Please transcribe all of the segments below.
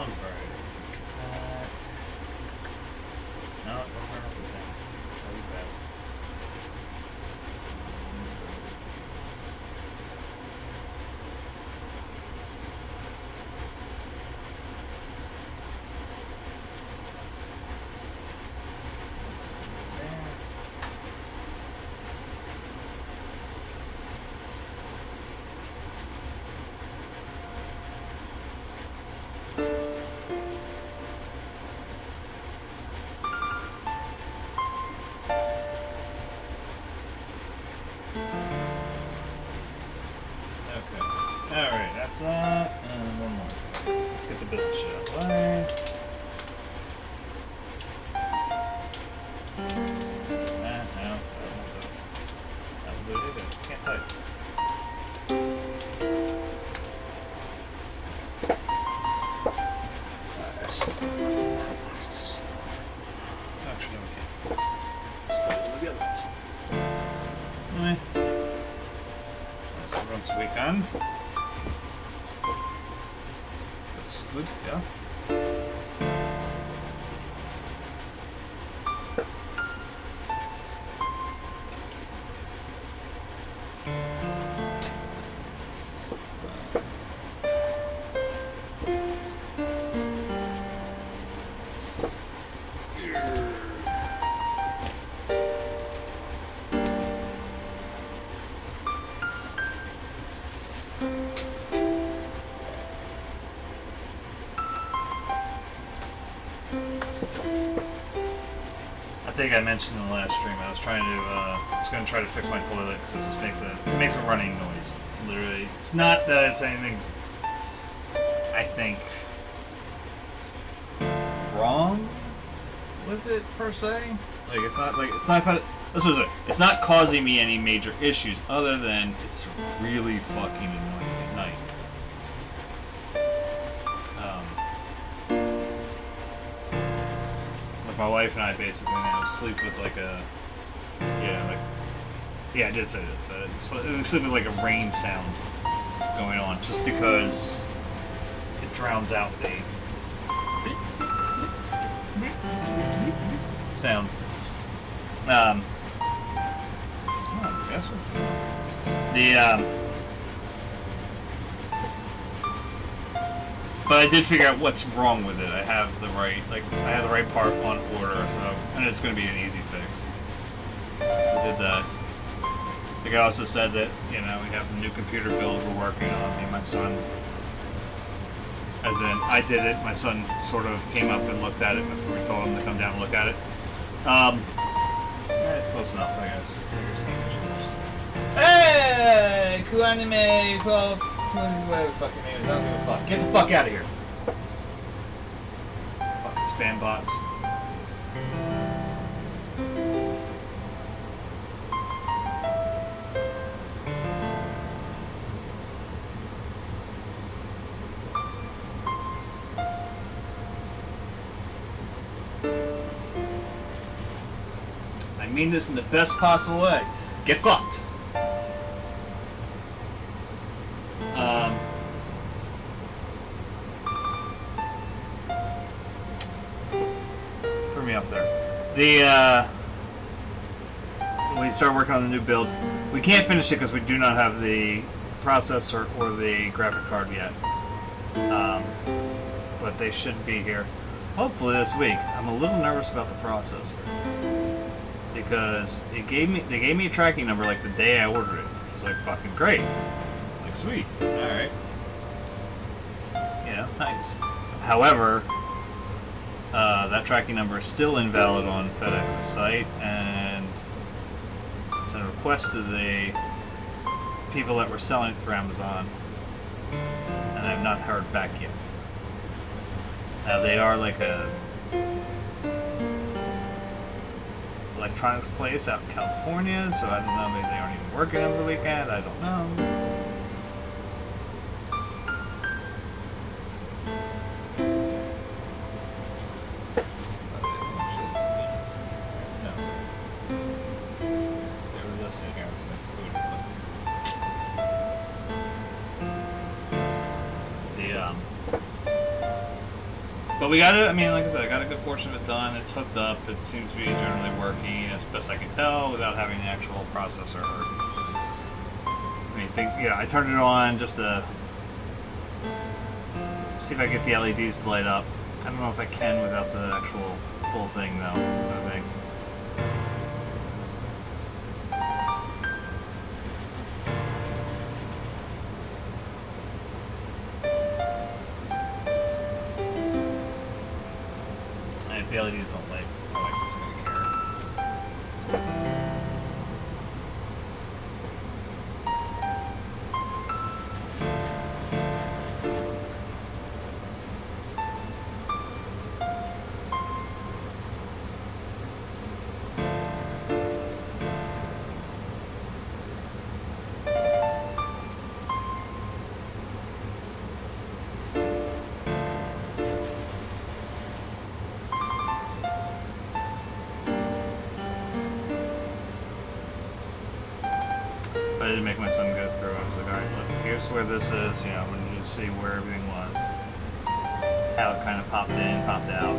Alright. No, don't turn off the thing. That was bad. Alright, that's that. And one more. Let's get the business shit out of the way. No, that won't do it either. Can't type. Actually, no, we can't. Let's fold them together. Anyway. That's everyone's weekend. Good, yeah. I think I mentioned in the last stream I was going to try to fix my toilet because it just makes a running noise. It's literally, it's not that it's anything I think wrong with it per se. Like it's not causing me any major issues other than it's really fucking annoying at night. My wife and I basically now sleep with like a, I did say this. We sleep with like a rain sound going on, just because it drowns out the sound. But I did figure out what's wrong with it. I have the right part on order, so, and it's going to be an easy fix. So I did that. I think I also said that, we have the new computer build we're working on, me and my son. As in, I did it, my son sort of came up and looked at it before we told him to come down and look at it. It's close enough, I guess. Hey! Kuanime 12, whatever the fucking name is, I don't give a fuck. Get the fuck out of here. Fucking spam bots. I mean this in the best possible way. Get fucked. Threw me off there. We started working on the new build. We can't finish it because we do not have the processor or the graphic card yet. But they should be here hopefully this week. I'm a little nervous about the processor because they gave me a tracking number like the day I ordered it. It's like fucking great. Like sweet. Alright. Yeah, nice. However, that tracking number is still invalid on FedEx's site, and sent a request to the people that were selling it through Amazon, and I've not heard back yet. Now they are like a electronics place out in California, so I don't know, maybe they aren't even working over the weekend, I don't know. But we got it. I mean, like I said, I got a good portion of it done. It's hooked up. It seems to be generally working as best I can tell without having the actual processor. Yeah, I turned it on just to see if I get the LEDs to light up. I don't know if I can without the actual full thing, though. That's the thing. And if the LEDs don't light, I'm not going to care. I didn't make my son go through. I was like, alright, look, here's where this is, you know, when you see where everything was. How it kind of popped in, popped out.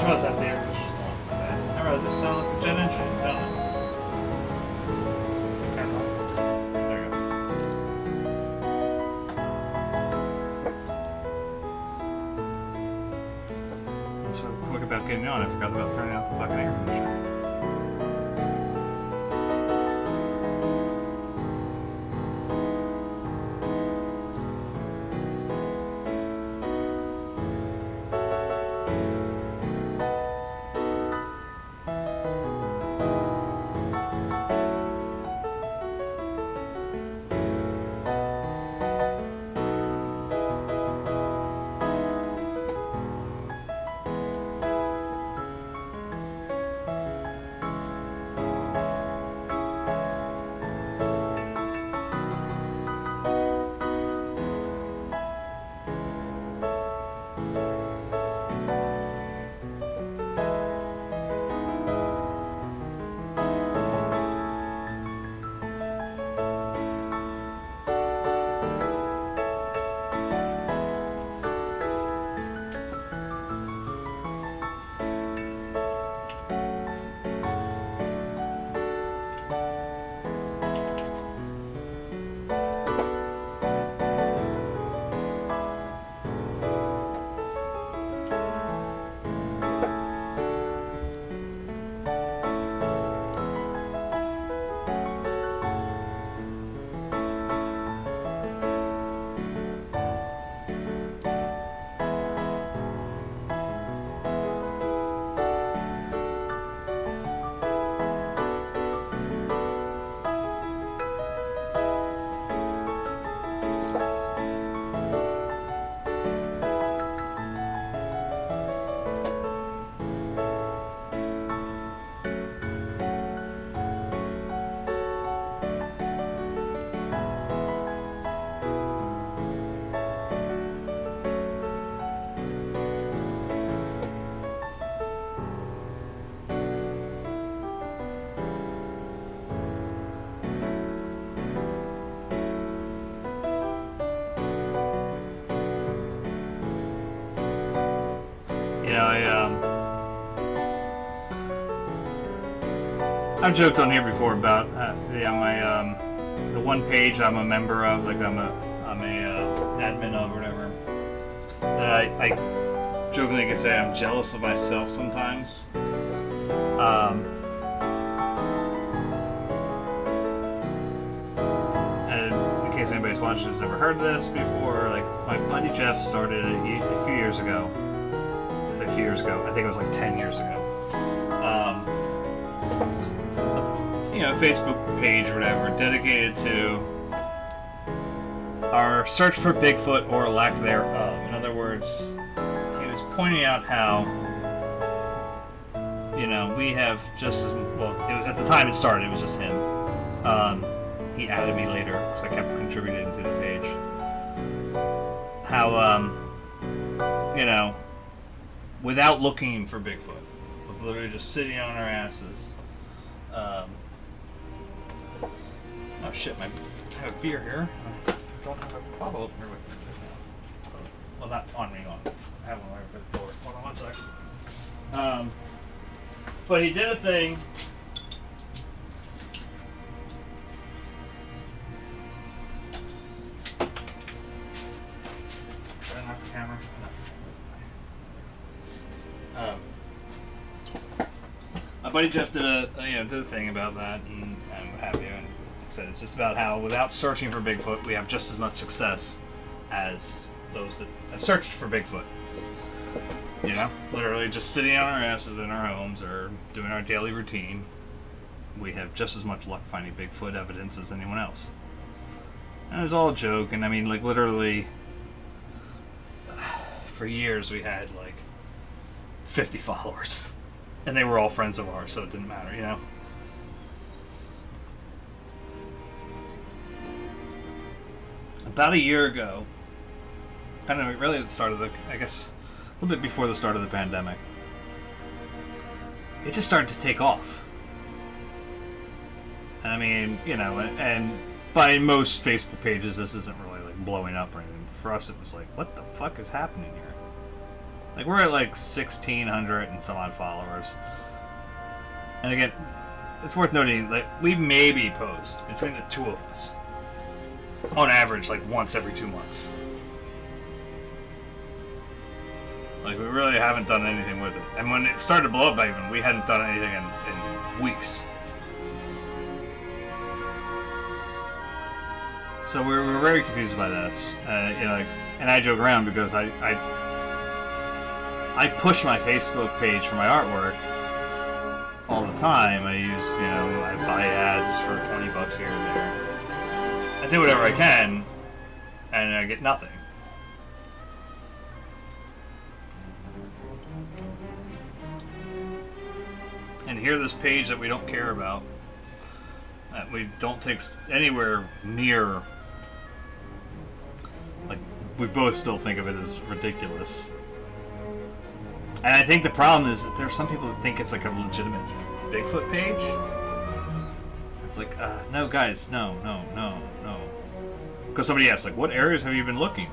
Was up there. I realize this sounds like a jet engine, don't it? Turn it off. There you go. So quick about getting on, I forgot about turning out the fucking air conditioner. I've joked on here before about the one page I'm a member of, like I'm a admin of, or whatever. That I jokingly can say I'm jealous of myself sometimes. And in case anybody's watching who's never heard of this before, like my buddy Jeff started a few years ago. I think it was like 10 years ago. Facebook page or whatever dedicated to our search for Bigfoot or lack thereof. In other words, he was pointing out how we have just as well. At the time it started, it was just him. He added me later because I kept contributing to the page. How without looking for Bigfoot, with literally just sitting on our asses. Oh shit, I have a beer here. I don't have a bottle opener with me right now. Well, not on me, I have one right over the door. Hold on one second. But he did a thing. Should I knock the camera? My buddy Jeff did a thing about that, and what have you. And like I said, it's just about how without searching for Bigfoot, we have just as much success as those that have searched for Bigfoot. Literally just sitting on our asses in our homes or doing our daily routine, we have just as much luck finding Bigfoot evidence as anyone else. And it was all a joke, and I mean, like, literally, for years we had, like, 50 followers. And they were all friends of ours, so it didn't matter, About a year ago, I don't know, really at the start of a little bit before the start of the pandemic, it just started to take off. And I mean, and by most Facebook pages, this isn't really like blowing up or anything. For us, it was like, what the fuck is happening here? Like, we're at like 1,600 and some odd followers. And again, it's worth noting, like, we maybe post between the two of us, on average, like once every 2 months. Like, we really haven't done anything with it. And when it started to blow up, even, we hadn't done anything in weeks. So we were very confused by that. And I joke around because I push my Facebook page for my artwork all the time. I use, I buy ads for $20 here and there. I do whatever I can, and I get nothing. And here, this page that we don't care about, that we don't take anywhere near, like, we both still think of it as ridiculous. And I think the problem is that there are some people that think it's like a legitimate Bigfoot page. It's like, no, guys, no. Because somebody asked, like, what areas have you been looking?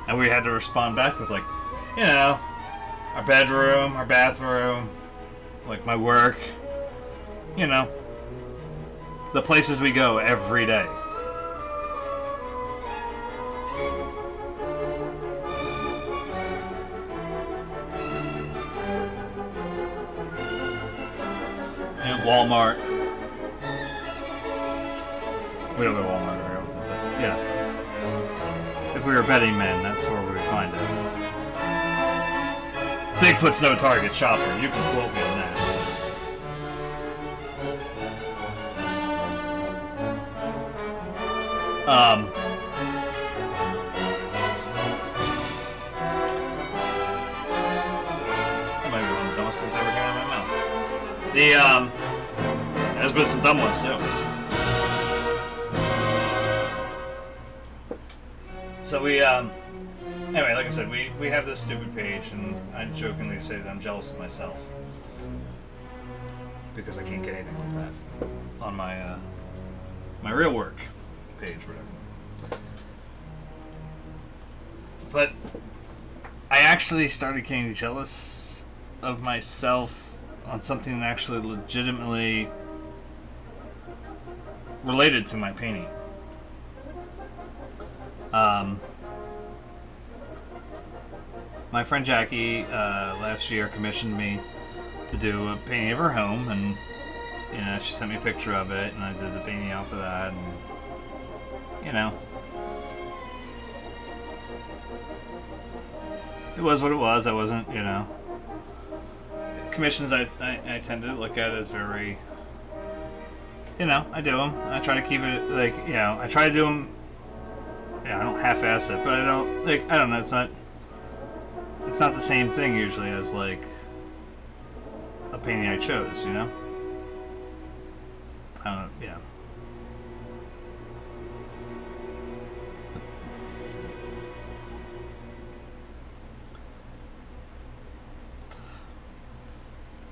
And we had to respond back with, like, our bedroom, our bathroom, like my work, the places we go every day. Walmart. We don't go to Walmart very often, but yeah. If we were betting men, that's where we would find it. Bigfoot's no target shopper. You can quote me on that. That might be one of the dumbest things I ever came out of my mouth. There's been some dumb ones too. So anyway, like I said, we have this stupid page, and I jokingly say that I'm jealous of myself because I can't get anything like that on my my real work page, whatever. But I actually started getting jealous of myself on something that actually legitimately related to my painting. My friend Jackie last year commissioned me to do a painting of her home, and you know, she sent me a picture of it, and I did the painting off of that, and you know, it was what it was. I wasn't, you know, commissions I tend to look at as very, you know, I do them. I try to keep it like, you know, I try to do them. Yeah, I don't half-ass it, but I don't like. I don't know. It's not the same thing usually as like a painting I chose. You know. I don't know. Yeah.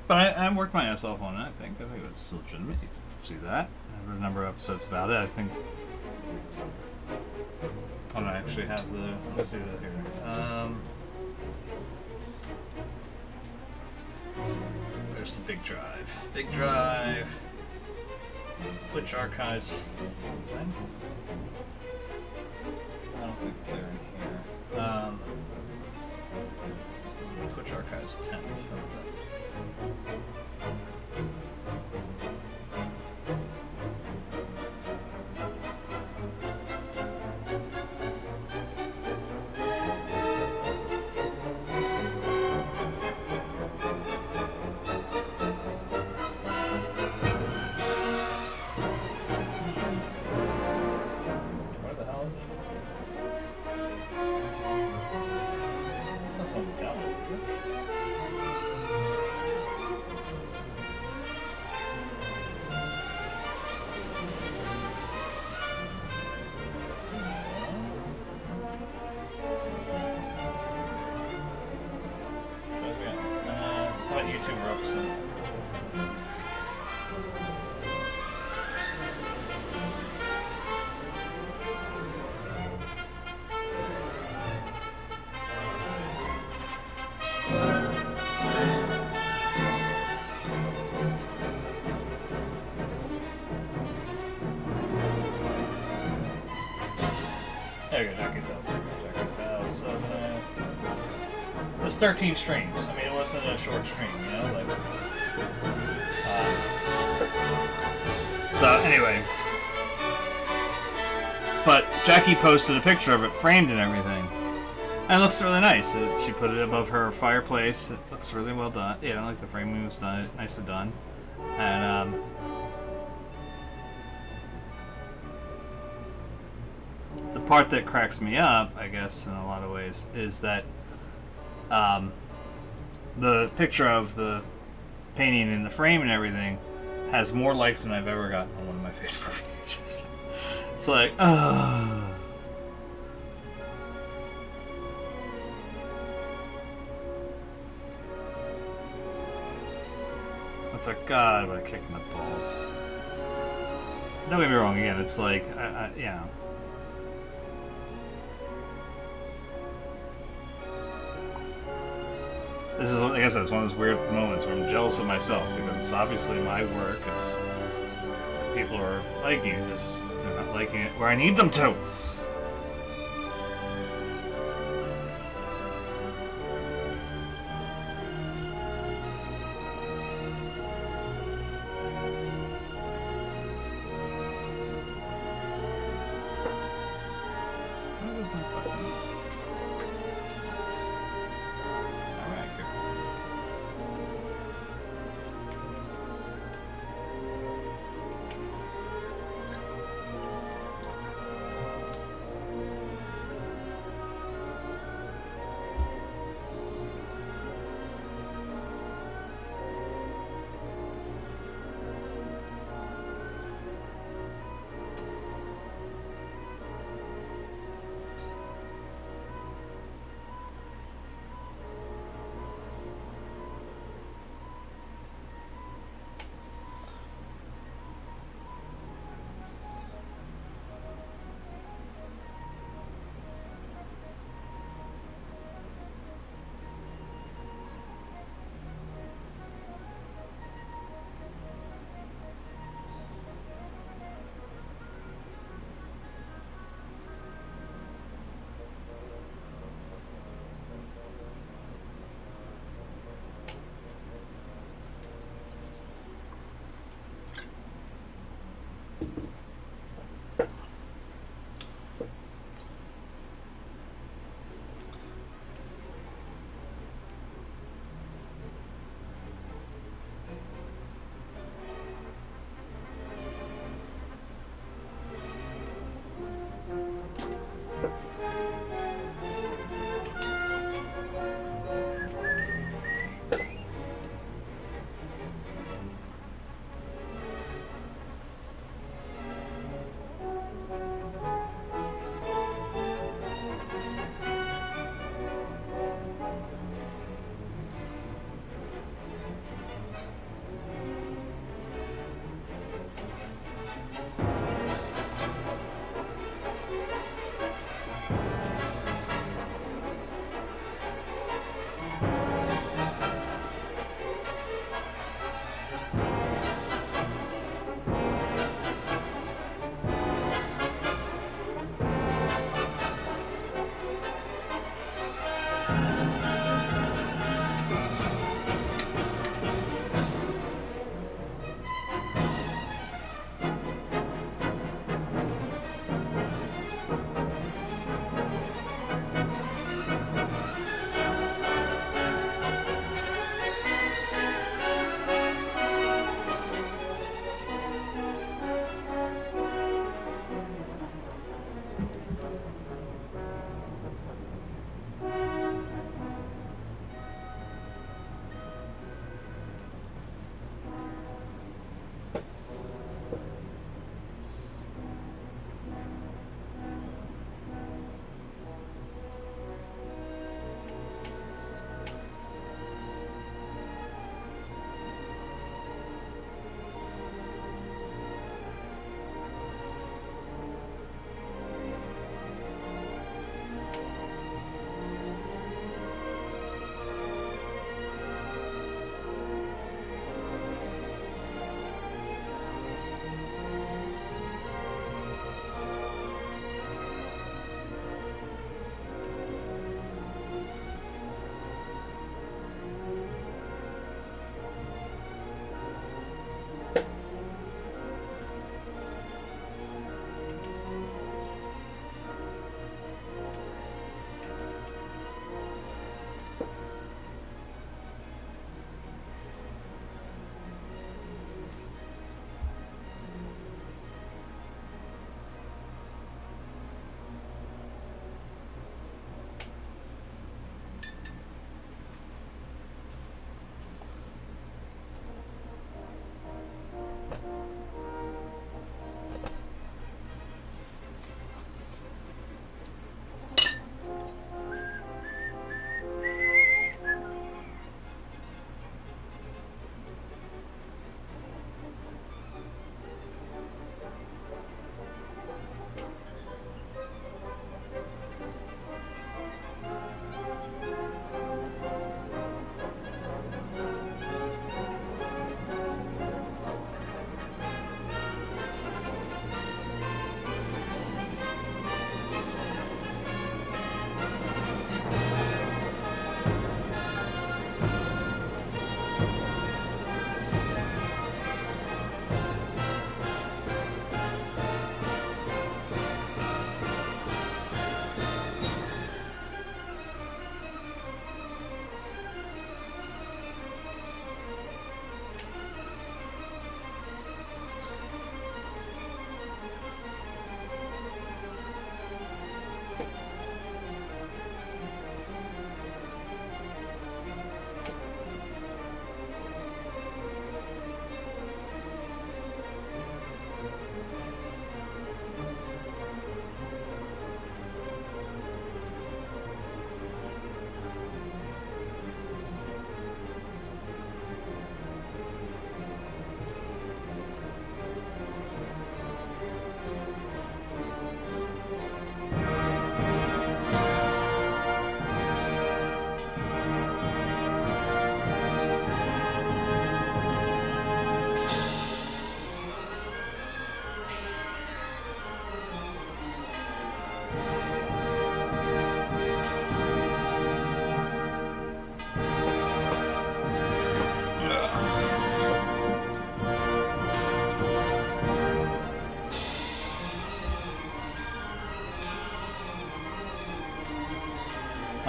But I worked my ass off on it. I think it was legitimate. You can see that. I have a number of episodes about it. I think. I don't actually have the. Let's see that here. There's the big drive. Big drive. Twitch archives. When? I don't think they're in here. Twitch archives 10. There you go, Jackie's house. There you go, Jackie's house. It was 13 streams. I mean, it wasn't a short stream, you know? Like, so, anyway. But Jackie posted a picture of it, framed and everything. And it looks really nice. She put it above her fireplace. It looks really well done. Yeah, I like the framing was done, nicely done. And, the part that cracks me up, I guess, in a lot of ways, is that the picture of the painting in the frame and everything has more likes than I've ever gotten on one of my Facebook pages. It's like, it's like, God, what a kick in the balls. Don't get me wrong, again, it's like, you know. This is, like I said, it's one of those weird moments where I'm jealous of myself because it's obviously my work. It's people are liking it, just they're not liking it where I need them to.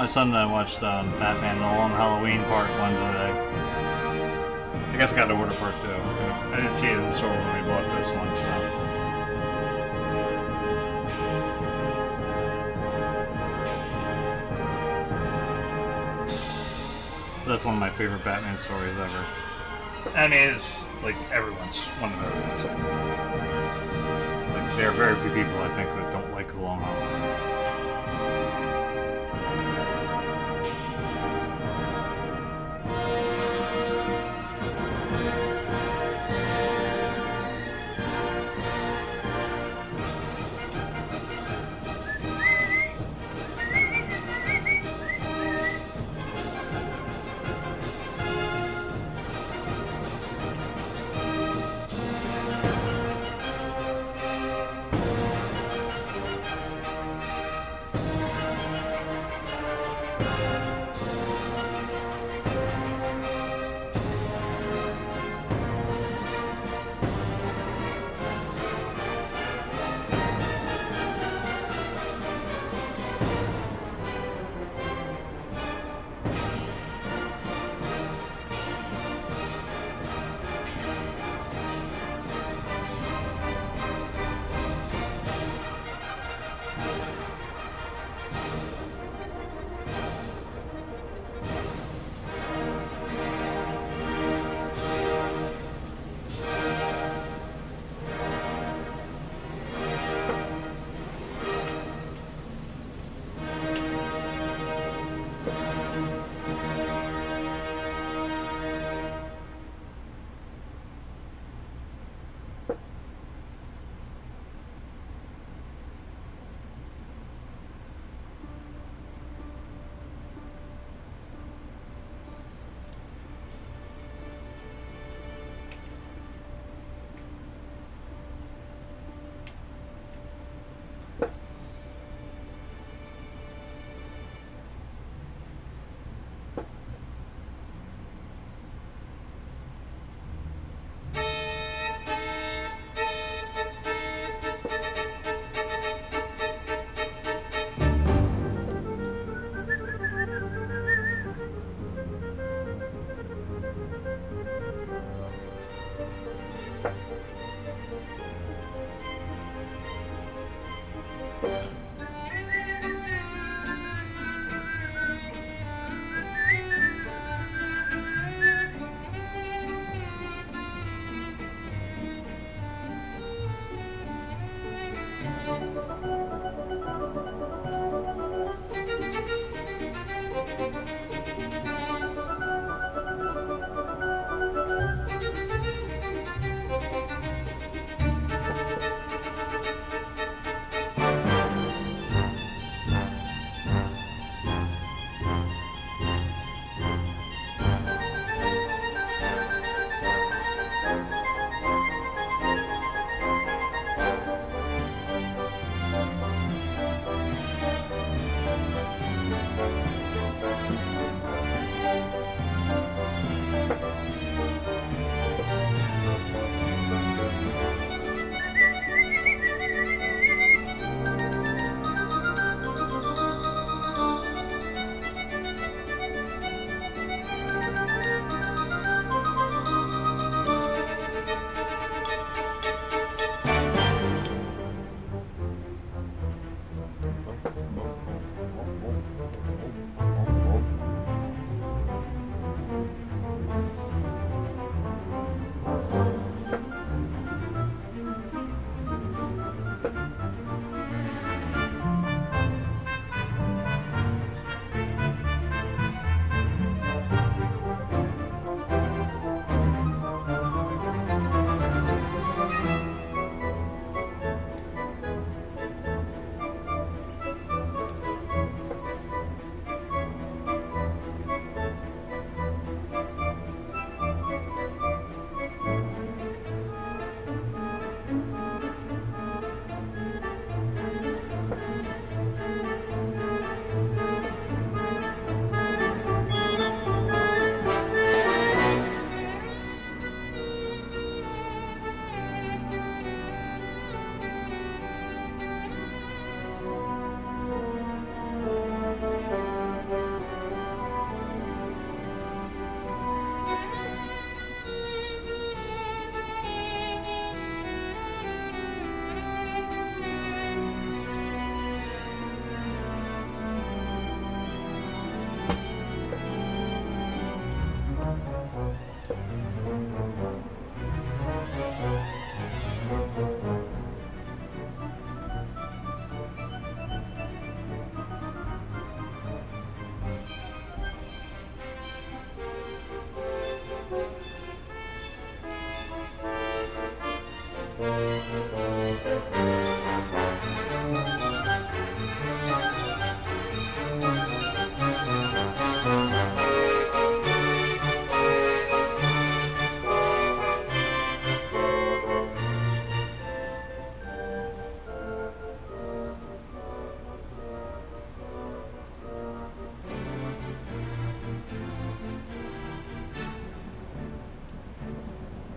My son and I watched Batman: The Long Halloween Part 1 today. I guess I got to order Part 2. I didn't see it in the store when we bought this one, so. That's one of my favorite Batman stories ever. I mean, it's like everyone's one of everyone's. Like, there are very few people, I think, that don't like The Long Halloween.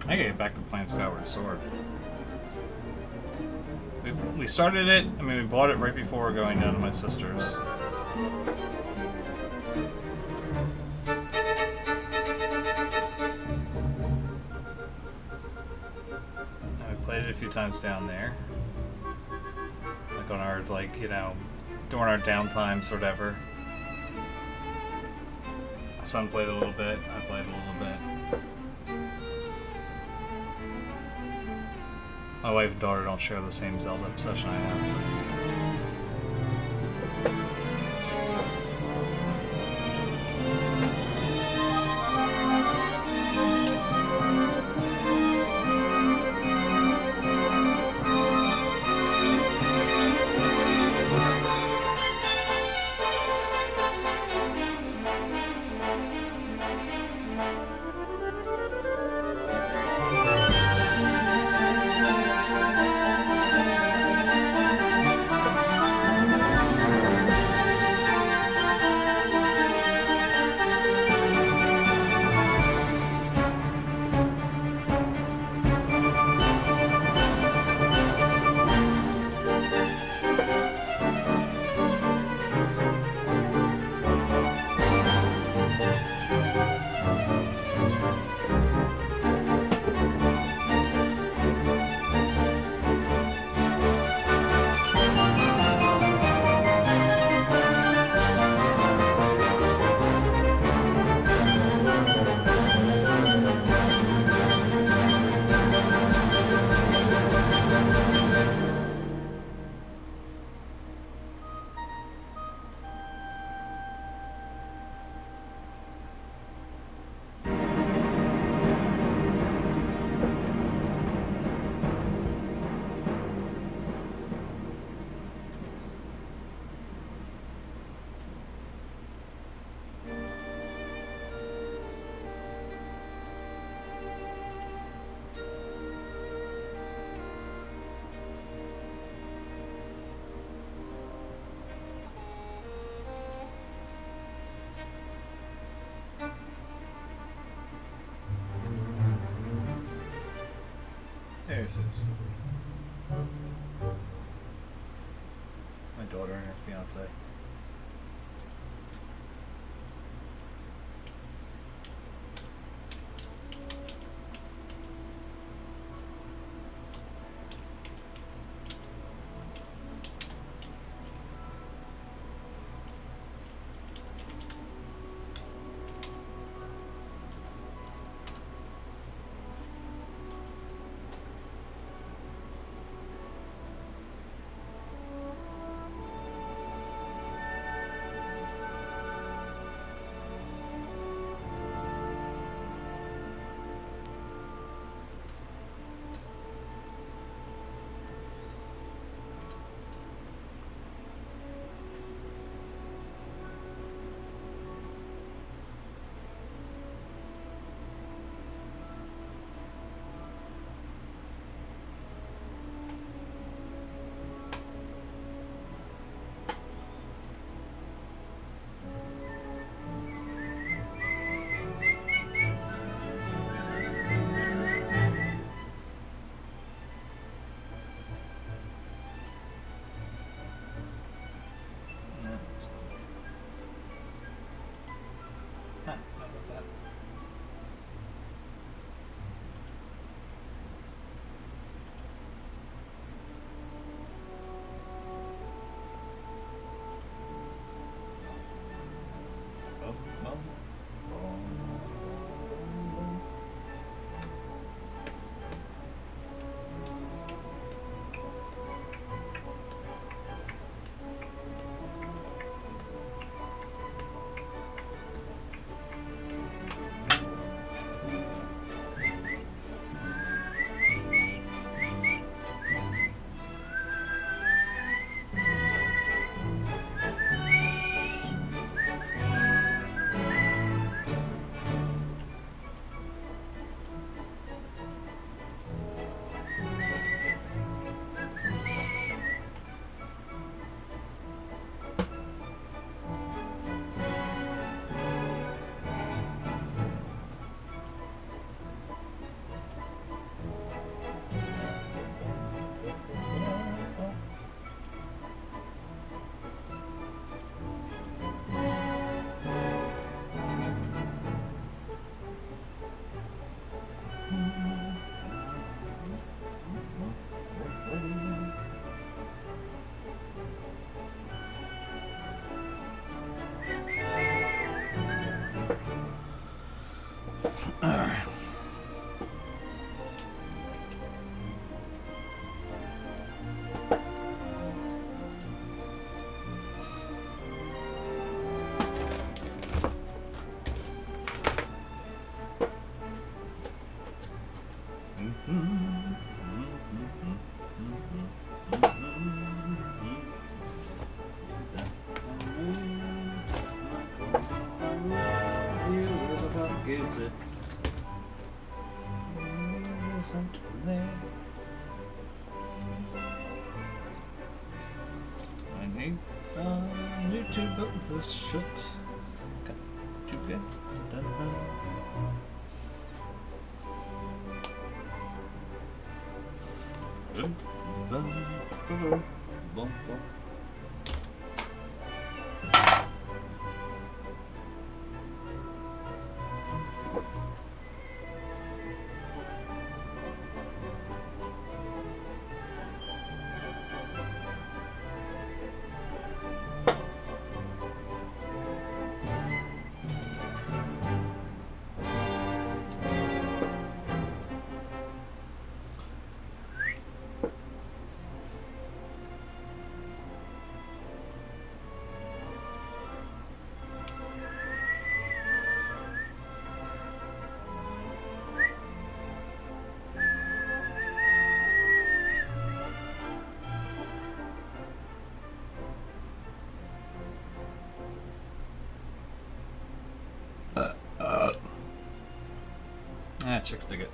I gotta get back to playing Skyward Sword. We started it, I mean, we bought it right before going down to my sister's. And we played it a few times down there. Like on our, like, you know, during our downtimes or whatever. My son played a little bit, I played a little bit. My wife and daughter don't share the same Zelda obsession I have. There's so silly. My daughter and her fiance. Is it? Is something there? I need YouTube of this shit. Got to get that done. Good. Boom, boom, boom, boom. Chicks dig it.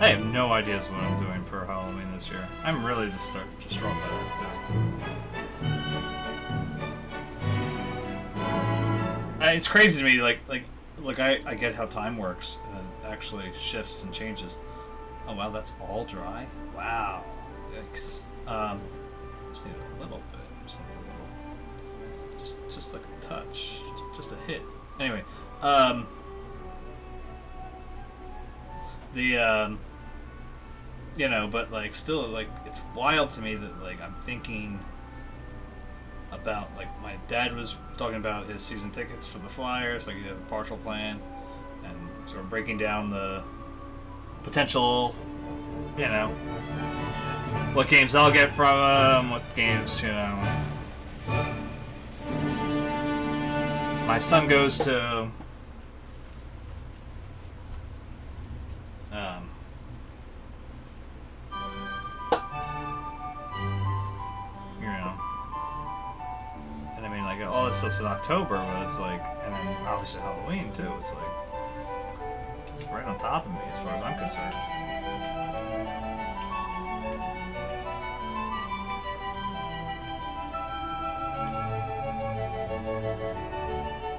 I have no idea what I'm doing for Halloween this year. I'm really just wrong by that. It's crazy to me. Like I get how time works. It actually shifts and changes. Oh wow, that's all dry. Wow, yikes. Just need a little bit. Just like a touch. Just a hit. Anyway, you know, but like still, like it's wild to me that like I'm thinking about, like, my dad was talking about his season tickets for the Flyers, like he has a partial plan, and sort of breaking down the potential, you know, what games I'll get from him, what games, you know, my son goes to. All that stuff's in October, but it's like, and then obviously Halloween too. It's like, it's right on top of me as far as I'm concerned.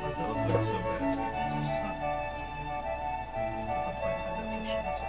Why does it look like so bad? It's just not. It's not playing high definition. That's all.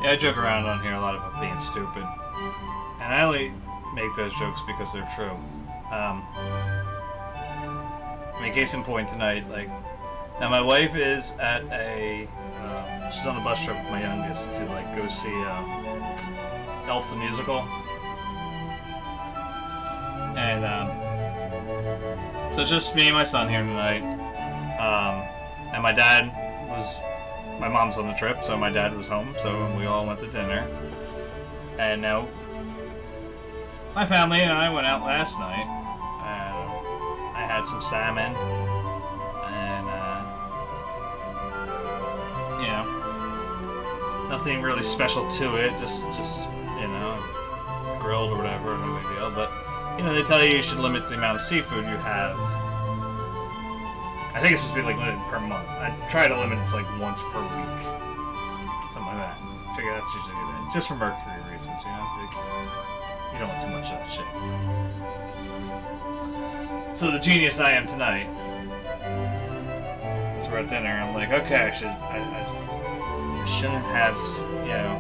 Yeah, I joke around on here a lot about being stupid. And I only make those jokes because they're true. I mean, case in point tonight, like, now my wife is at a, she's on the bus trip with my youngest to, like, go see Elf the Musical. And, so it's just me and my son here tonight. And my dad was, my mom's on the trip, so my dad was home, so we all went to dinner. And now, my family and I went out last night, and I had some salmon, and, you know, nothing really special to it, just you know, grilled or whatever, no big deal, but, you know, they tell you should limit the amount of seafood you have. I think it's supposed to be, like, limited per month. I try to limit it to, like, once per week. Something like that. I figure that's usually good. Just for mercury reasons, you know? Like, you don't want too much of that shit. So the genius I am tonight, so we're at dinner, I'm like, okay, I shouldn't have, you know,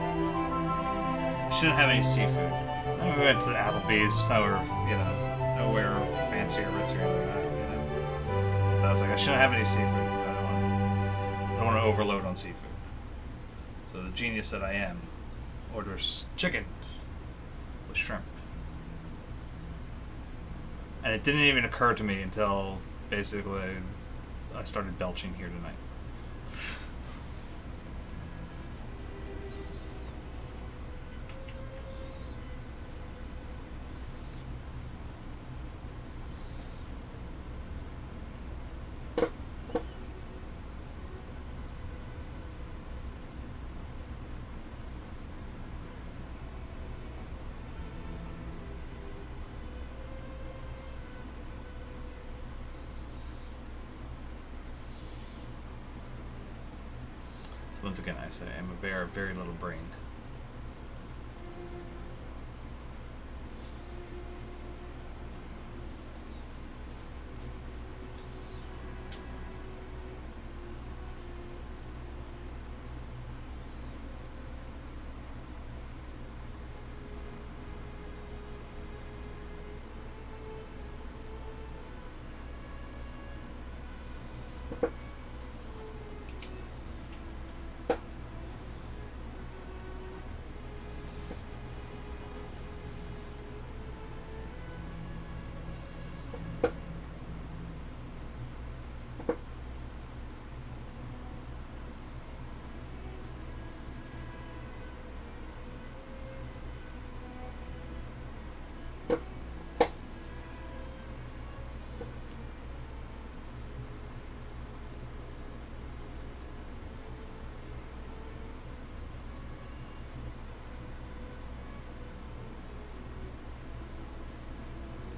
I shouldn't have any seafood. And we went to Applebee's, just nowhere, you know, nowhere fancy or ritzy or like that. I was like, I shouldn't have any seafood. I don't want to overload on seafood. So the genius that I am orders chicken with shrimp. And it didn't even occur to me until basically I started belching here tonight. Once again, I say I'm a bear of very little brain.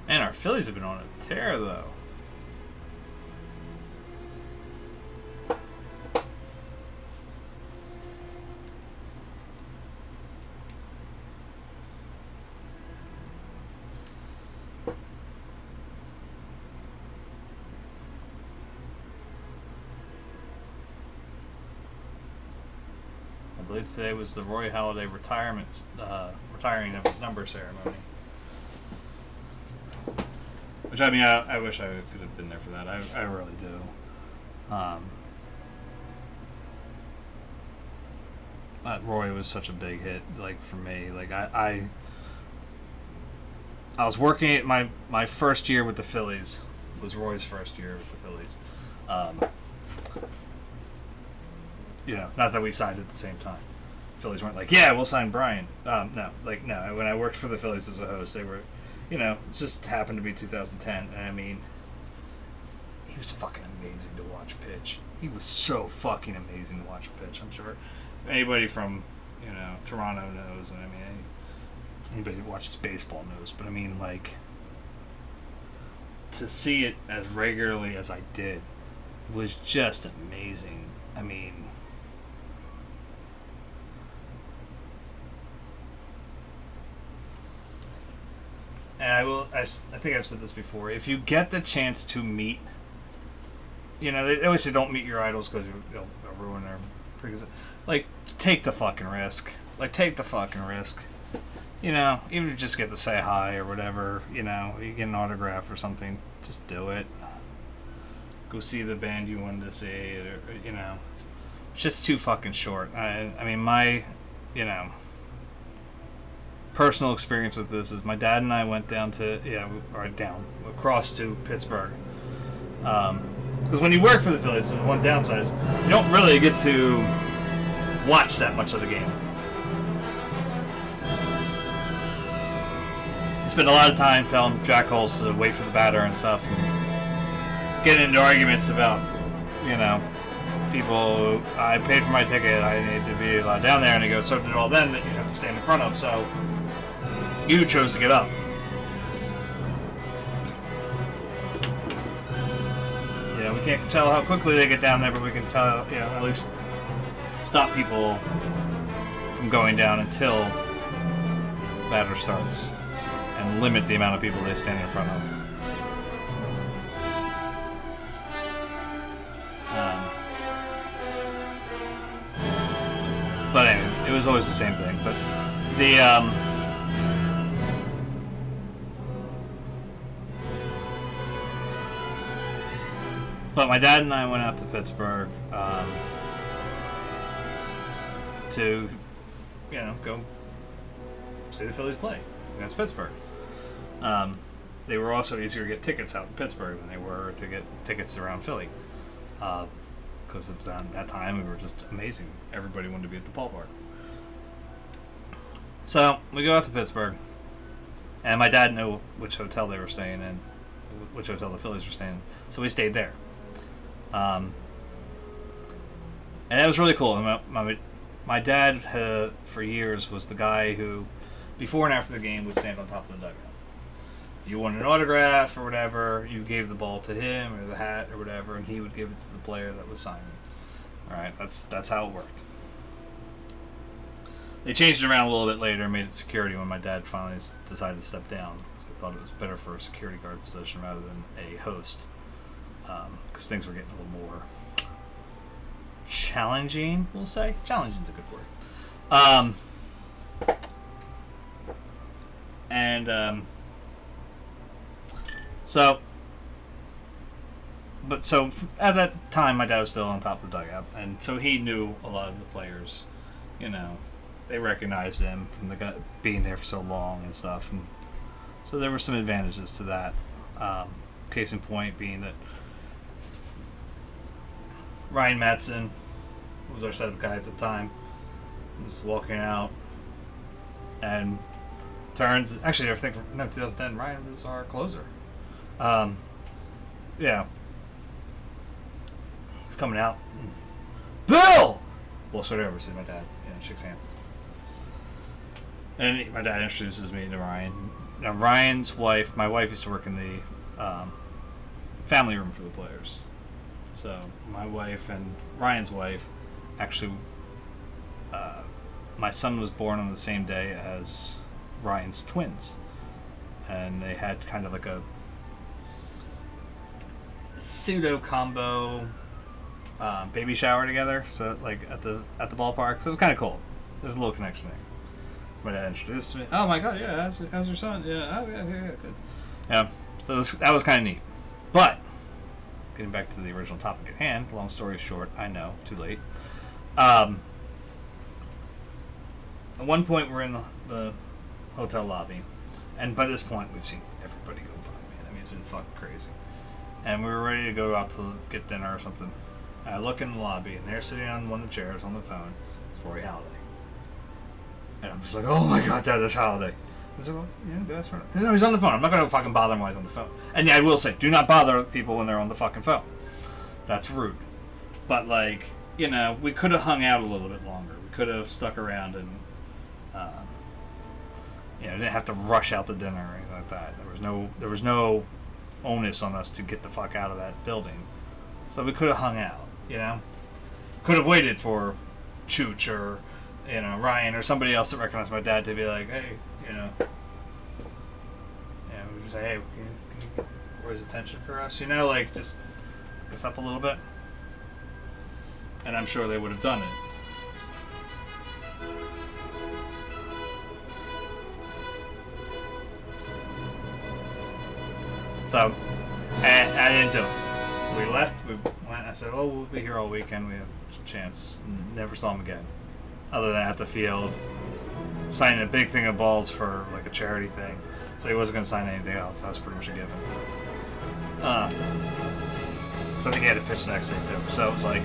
Man, our Phillies have been on a tear, though. I believe today was the Roy Halladay retiring of his number ceremony. Which, I mean, I wish I could have been there for that. I really do. Roy was such a big hit, like, for me. Like, I was working at my first year with the Phillies. Was Roy's first year with the Phillies. You know, not that we signed at the same time. Phillies weren't like, yeah, we'll sign Brian. No. When I worked for the Phillies as a host, they were... You know, it just happened to be 2010, and I mean, he was fucking amazing to watch pitch. He was so fucking amazing to watch pitch. I'm sure anybody from, you know, Toronto knows, and I mean, anybody who watches baseball knows, but I mean, like, to see it as regularly as I did was just amazing. I mean, and I think I've said this before, if you get the chance to meet, you know, they always say don't meet your idols because you'll ruin their, like, take the fucking risk. like, take the fucking risk. You know, even if you just get to say hi or whatever, you know, you get an autograph or something, just do it. Go see the band you wanted to see, or, you know. Shit's too fucking short. I mean, my, you know, personal experience with this is my dad and I went down to, across to Pittsburgh. Because when you work for the Phillies, the one downside is you don't really get to watch that much of the game. You spend a lot of time telling jackholes to wait for the batter and stuff, and get into arguments about, you know, people. I paid for my ticket, I need to be allowed down there, and they go, so did all them that you have to stand in front of, so you chose to get up. Yeah, we can't tell how quickly they get down there, but we can tell, you know, at least stop people from going down until the batter starts, and limit the amount of people they stand in front of. But anyway, it was always the same thing. But the but my dad and I went out to Pittsburgh to, you know, go see the Phillies play against Pittsburgh. They were also easier to get tickets out in Pittsburgh than they were to get tickets around Philly. Because of that time, we were just amazing. Everybody wanted to be at the ballpark. So we go out to Pittsburgh, and my dad knew which hotel they were staying in, which hotel the Phillies were staying in. So we stayed there, and it was really cool. My dad, for years, was the guy who, before and after the game, would stand on top of the dugout. You wanted an autograph or whatever, you gave the ball to him or the hat or whatever, and he would give it to the player that was signing. All right, that's how it worked. They changed it around a little bit later and made it security when my dad finally decided to step down, because they thought it was better for a security guard position rather than a host, because things were getting a little more challenging, we'll say. Challenging is a good word. So at that time, my dad was still on top of the dugout, and so he knew a lot of the players. You know, they recognized him from the guy being there for so long and stuff, and so there were some advantages to that. Case in point being that Ryan Madsen was our setup guy at the time. He was walking out and turns. Actually, I think 2010 Ryan was our closer. Yeah. He's coming out. Bill! Well, sort of oversees my dad. Yeah, shakes hands. And my dad introduces me to Ryan. Now, Ryan's wife, my wife used to work in the family room for the players. So, my wife and Ryan's wife actually, my son was born on the same day as Ryan's twins. And they had kind of like a pseudo combo baby shower together, so like at the ballpark. So it was kind of cool. There's a little connection there. So my dad introduced me. Oh my god, yeah, how's your son? Yeah, oh yeah, good. Yeah, so that was kind of neat. But getting back to the original topic at hand, long story short, I know, too late. At one point, we're in the hotel lobby, and by this point, we've seen everybody go by. Man, I mean, it's been fucking crazy. And we were ready to go out to get dinner or something. And I look in the lobby, and they're sitting on one of the chairs on the phone. It's Roy Halladay. And I'm just like, oh my god, Dad, that's Halladay. I said, well, yeah, that's right. No, he's on the phone. I'm not going to fucking bother him while he's on the phone. And yeah, I will say, do not bother people when they're on the fucking phone. That's rude. But, like, you know, we could have hung out a little bit longer. We could have stuck around and, you know, didn't have to rush out to dinner or anything like that. There was no onus on us to get the fuck out of that building. So we could have hung out, you know? Could have waited for Chooch or, you know, Ryan or somebody else that recognized my dad to be like, hey, you know. Yeah, we would say, hey, can you raise attention for us? You know, like, just pick us up a little bit. And I'm sure they would have done it. So, and I didn't do it. We left. We went. I said, "Oh, we'll be here all weekend. We have a chance." Never saw him again, other than at the field, signing a big thing of balls for like a charity thing. So he wasn't going to sign anything else. That was pretty much a given. So I think he had to pitch the next day too. So it was like.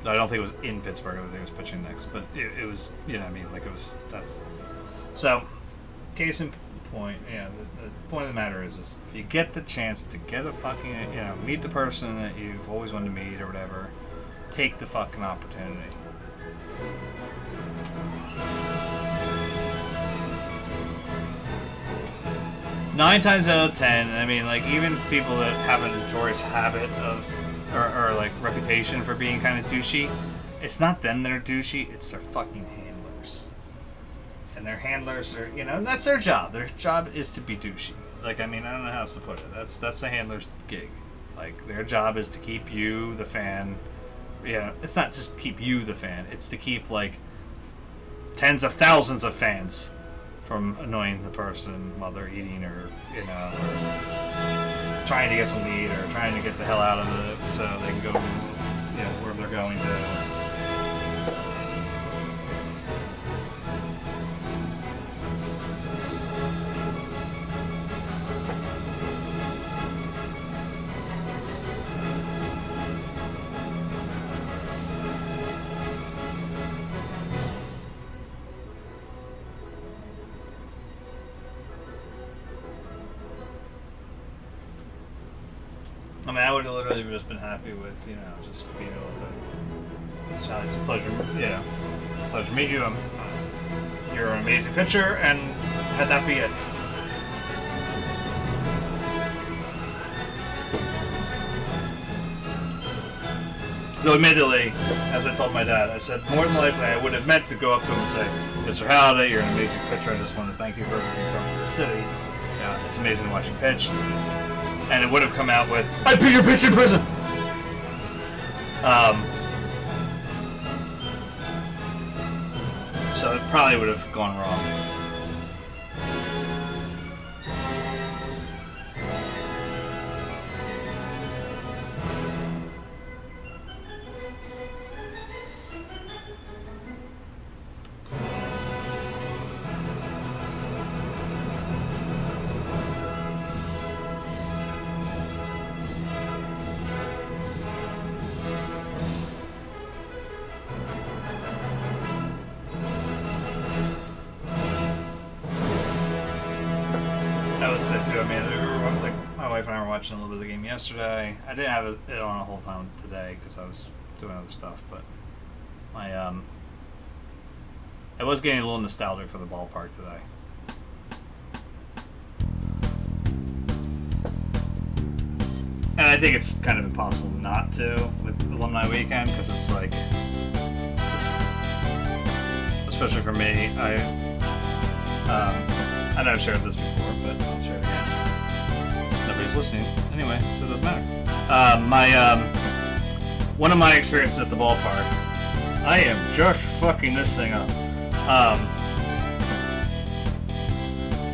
I don't think it was in Pittsburgh. I think it was pitching next, but it was, you know what I mean? Like, it was, that's... So, case in point, yeah, the point of the matter is if you get the chance to get a fucking, you know, meet the person that you've always wanted to meet or whatever, take the fucking opportunity. Nine times out of 10, I mean, like, even people that have a notorious habit of or like reputation for being kind of douchey, it's not them that are douchey, it's their fucking handlers. And their handlers are, you know, that's their job. Their job is to be douchey. Like, I mean, I don't know how else to put it. That's the handler's gig. Like, their job is to keep you, the fan, you know, it's not just keep you, the fan, it's to keep, like, tens of thousands of fans from annoying the person while they're eating or, you know, or trying to get some meat or trying to get the hell out of it so they can go, you know, wherever they're going to. I mean, I would have literally just been happy with, you know, just being able to. So it's a pleasure, yeah, pleasure to meet you. You're an amazing pitcher, and had that be it. Though admittedly, as I told my dad, I said more than likely I would have meant to go up to him and say, "Mr. Halliday, you're an amazing pitcher. I just want to thank you for everything from the city. Yeah, it's amazing to watch you pitch." And it would have come out with, "I beat your pitch in prison!" So it probably would have gone wrong. Too. I mean, like my wife and I were watching a little bit of the game yesterday. I didn't have it on the whole time today because I was doing other stuff. But my I was getting a little nostalgic for the ballpark today. And I think it's kind of impossible not to with Alumni Weekend because it's like, especially for me, I know I've shared this before, but I'll share it again. Nobody's listening anyway, so it doesn't matter. One of my experiences at the ballpark, I am just fucking this thing up.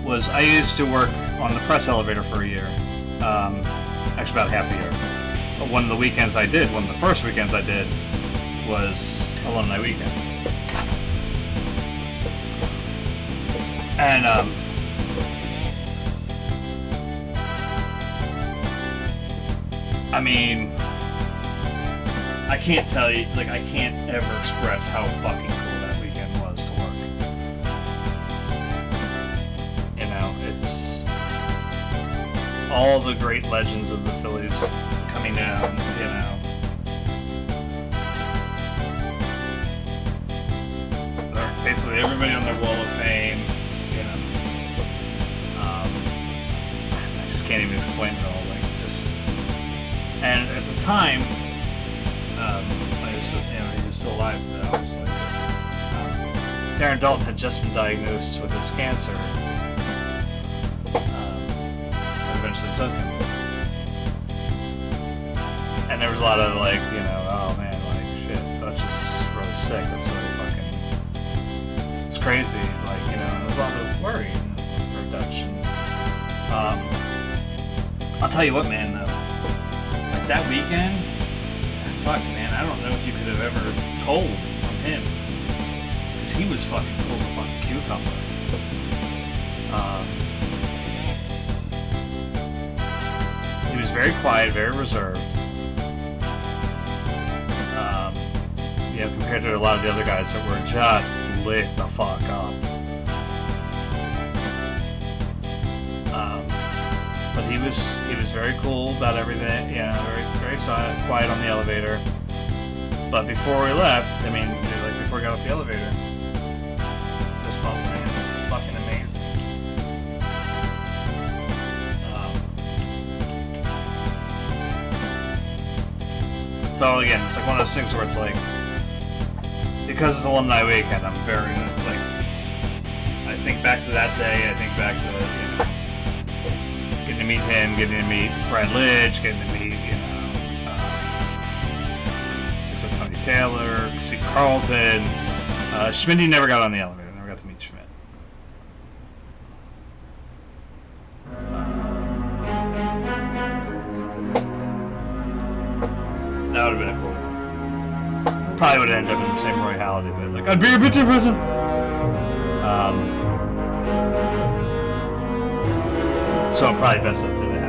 Was I used to work on the press elevator for a year, actually about half a year. But one of the weekends I did, one of the first weekends I did, was Alumni Weekend. And I mean, I can't tell you, like, I can't ever express how fucking cool that weekend was to work. You know, it's all the great legends of the Phillies coming down, you know. Basically everybody on their wall of fame, you know. I just can't even explain it all, like, just... And at the time, he was still alive, obviously. Darren Dalton had just been diagnosed with his cancer. Eventually took him. And there was a lot of, like, you know, oh man, like, shit, that just really sick. That's really fucking. It's crazy. Like, you know, there's a lot of worry for Dutch. And, I'll tell you what, man. Like that weekend, fuck, man. I don't know if you could have ever told from him, because he was fucking cool as a fucking cucumber. He was very quiet, very reserved. You know, compared to a lot of the other guys that were just lit the fuck up. But he was very cool about everything. Yeah, very silent, quiet on the elevator. But before we left, I mean, like before we got off the elevator, this bump, man, was fucking amazing. So again, it's like one of those things where it's like, because it's Alumni Weekend, I'm very, like, I think back to that day, I think back to, you know, getting to meet him, getting to meet Brad Lidge, getting to meet, you know, so Tony Taylor, Steve Carlton. Schmitty never got on the elevator, never got to meet Schmidt. That would have been a cool one. Probably would have ended up in the same Roy Halladay bit. Like, I'd be your bitch in prison! So probably best that didn't happen.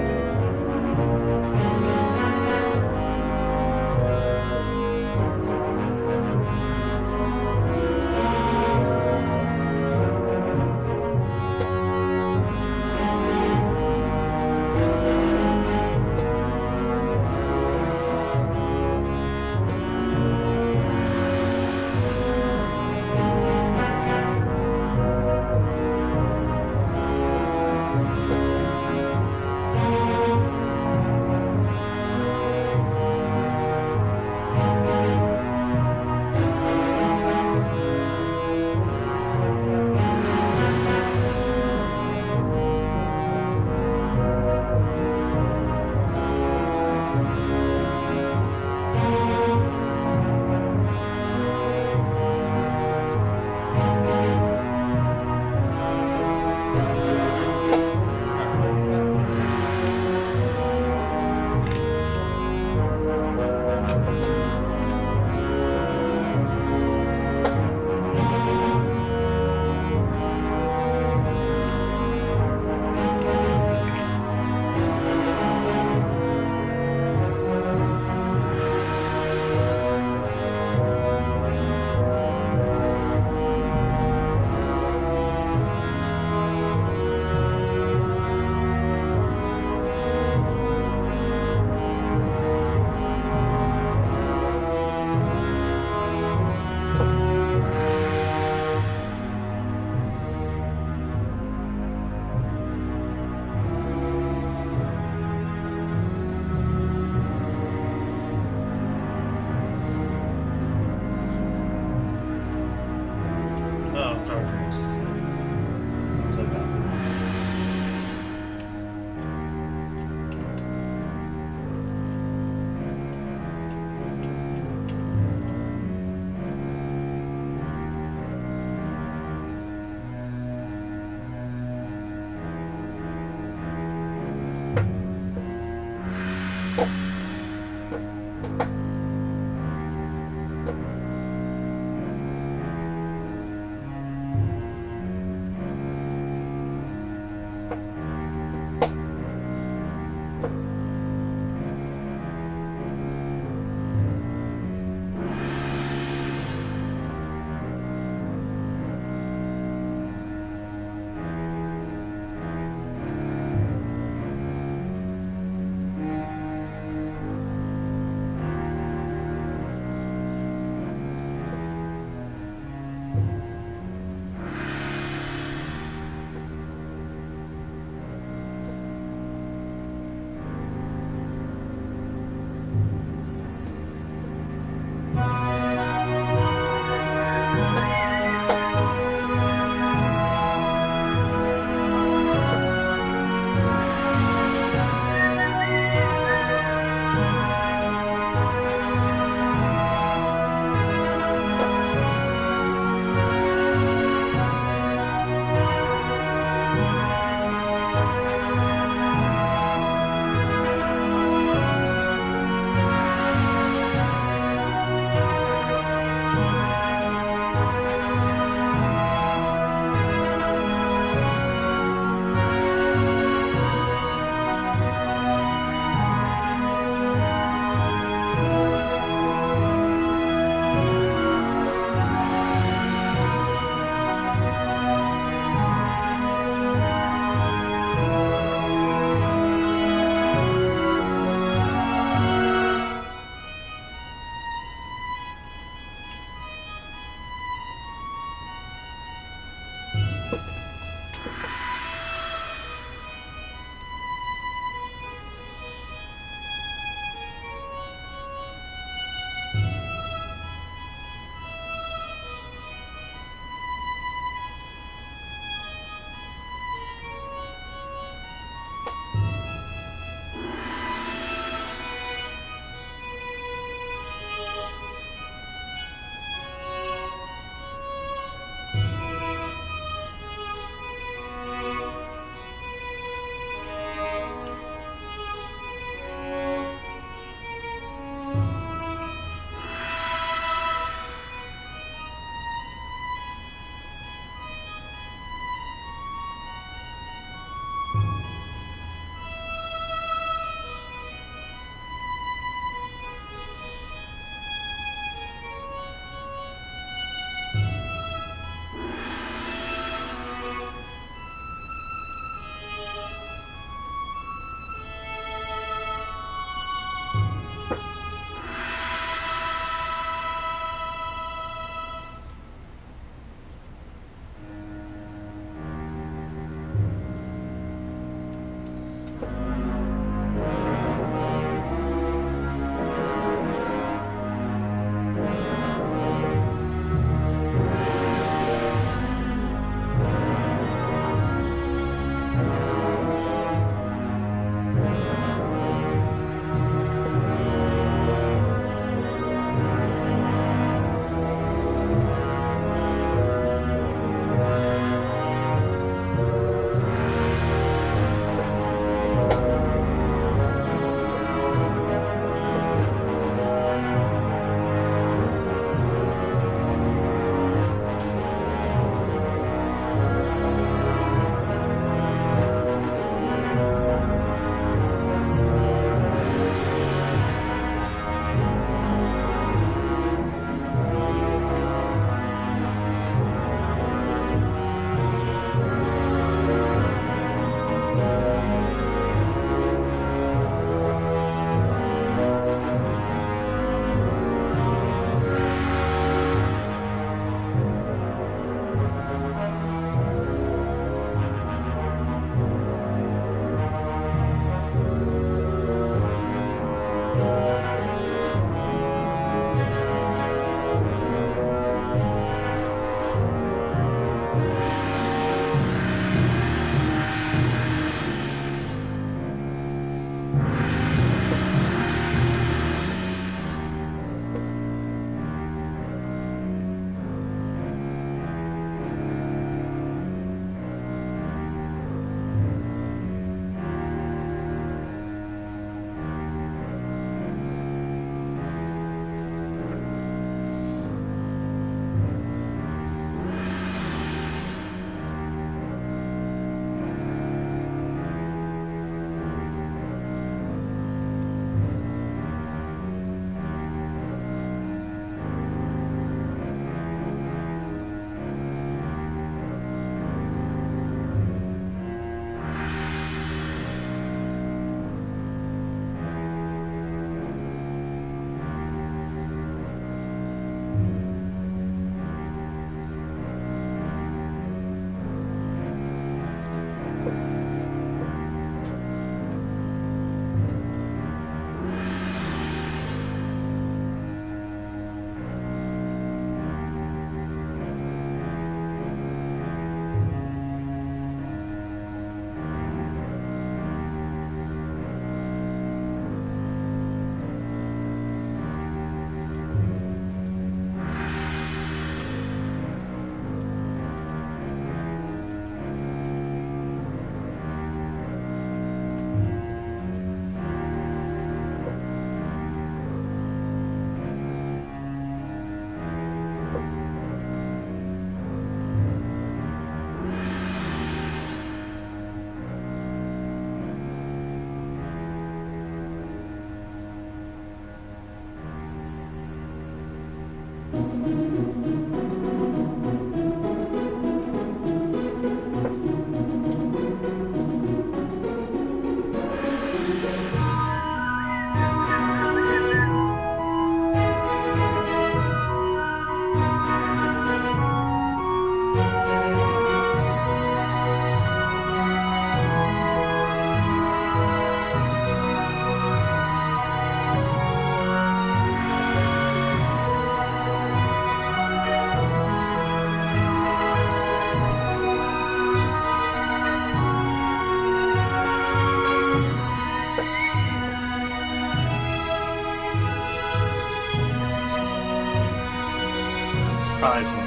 It's probably some of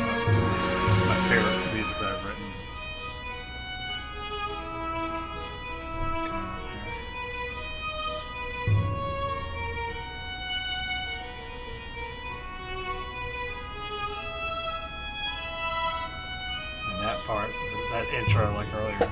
my favorite music that I've written. Come on here. And that part, that intro like earlier.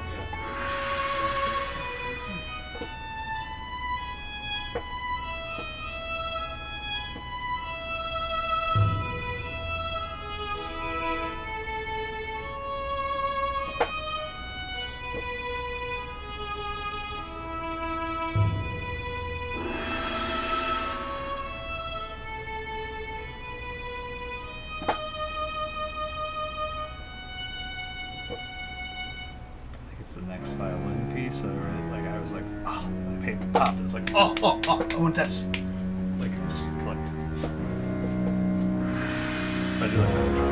It's the next violin piece. I was like, oh, my paper popped. It was like, oh, I want this. Like, it just clicked. I do like that.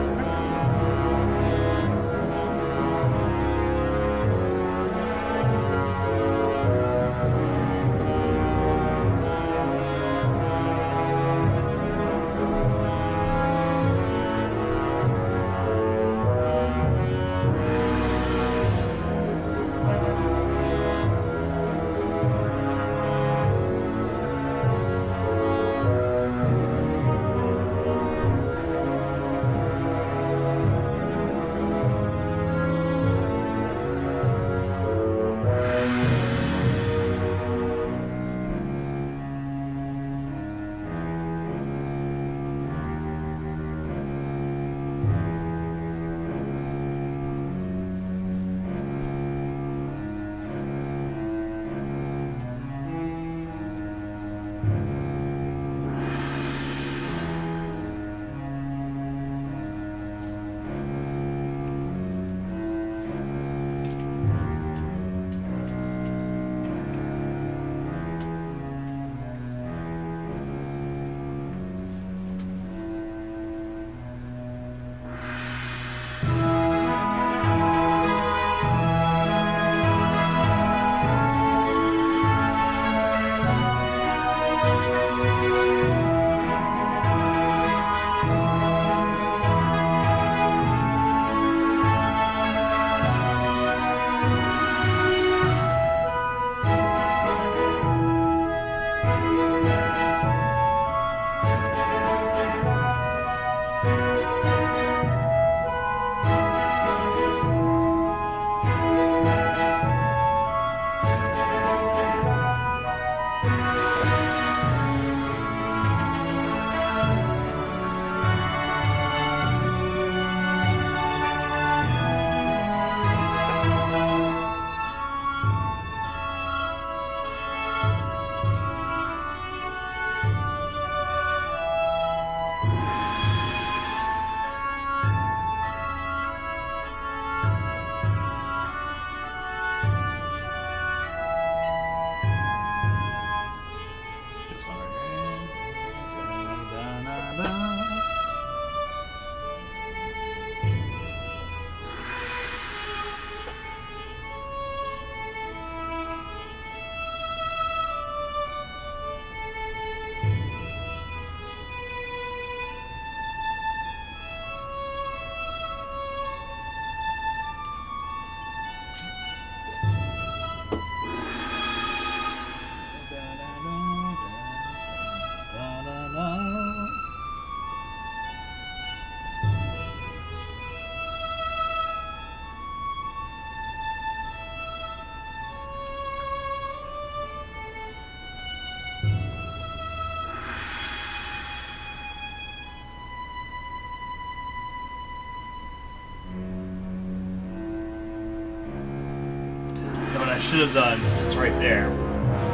I should have done, it's right there.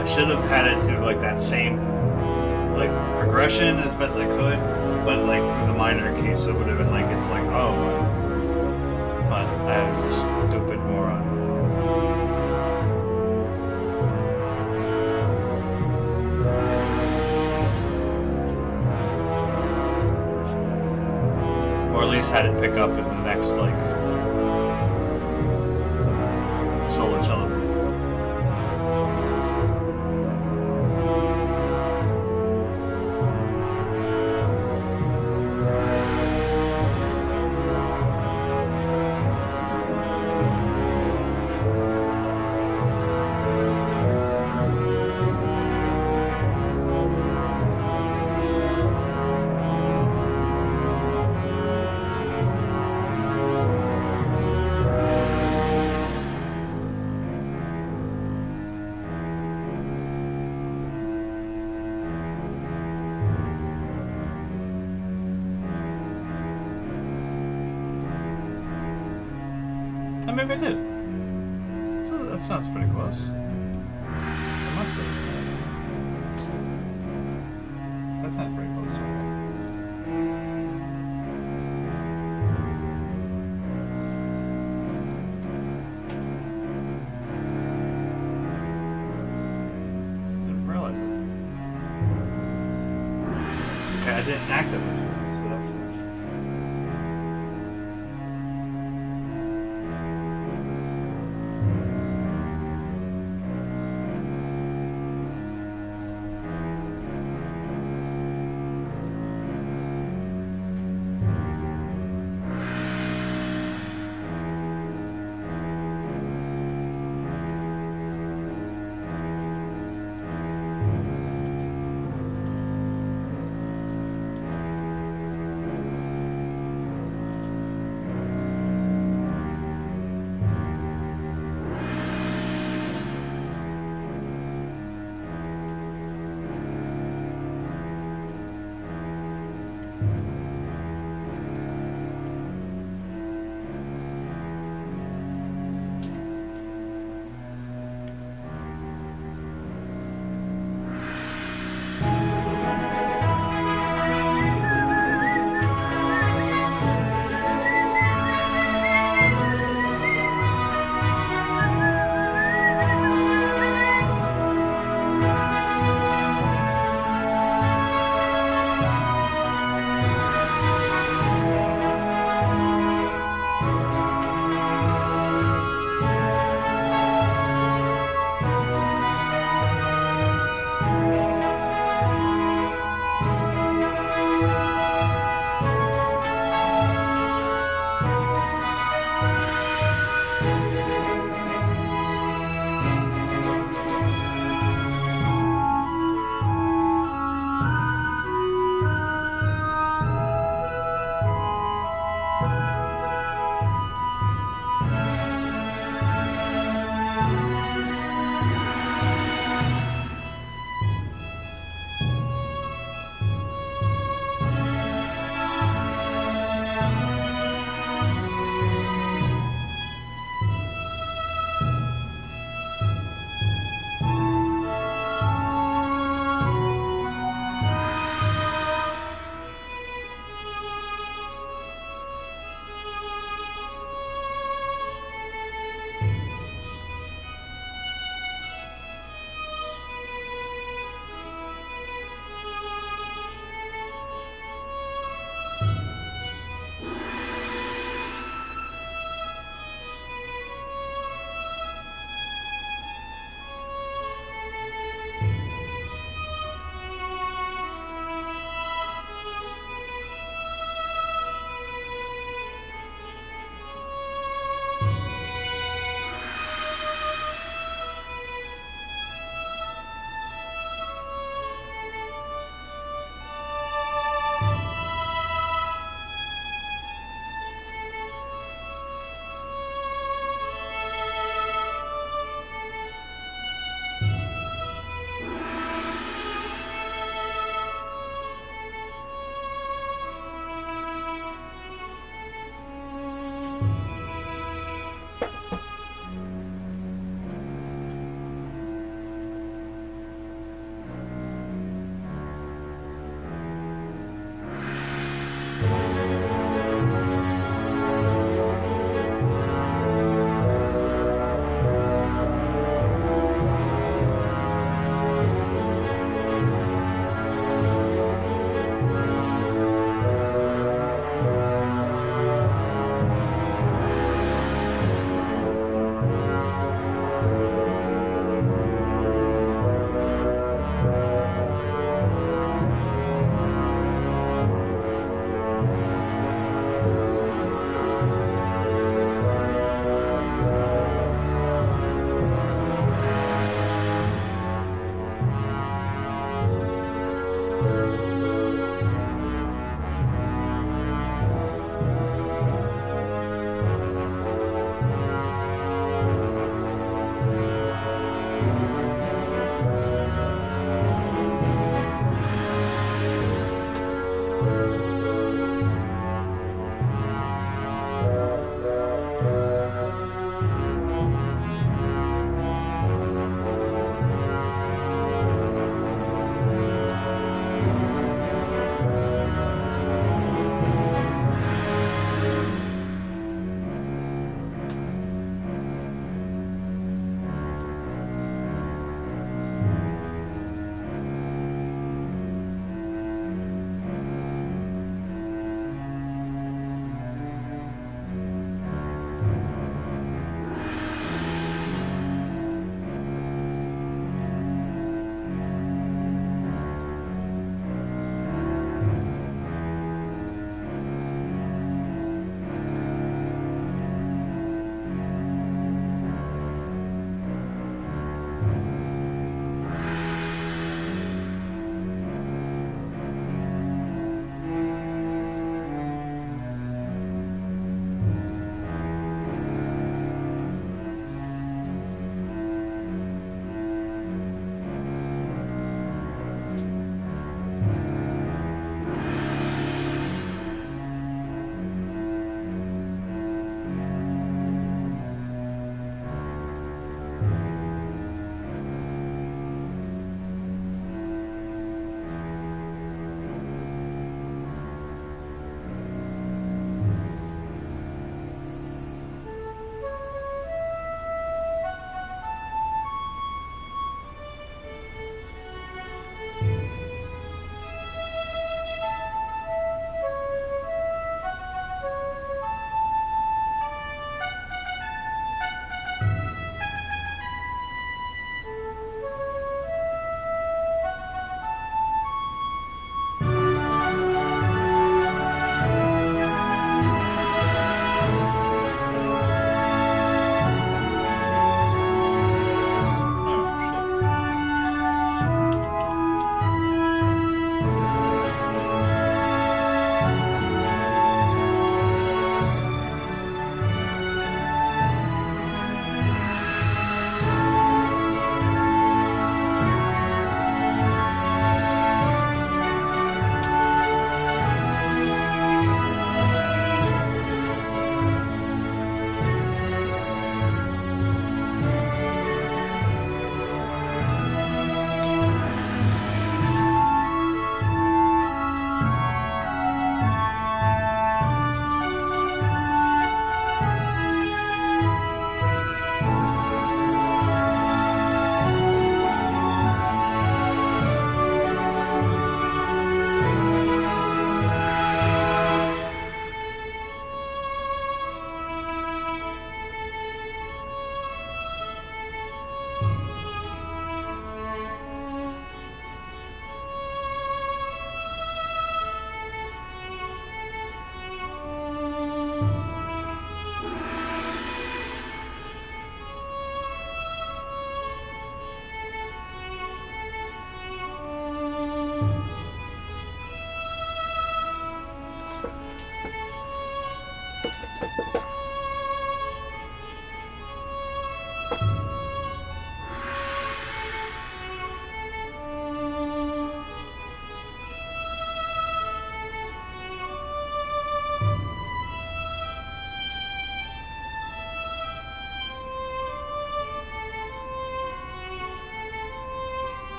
I should have had it do like that same like progression as best I could, but like through the minor keys, so it would have been like it's like oh, but I was a stupid moron. Or at least had it pick up in the next like solo cello. Maybe I did. So that sounds pretty close. I must have. That sounds pretty close to it. Didn't realize it. Okay, I didn't activate it. That's what I'm doing.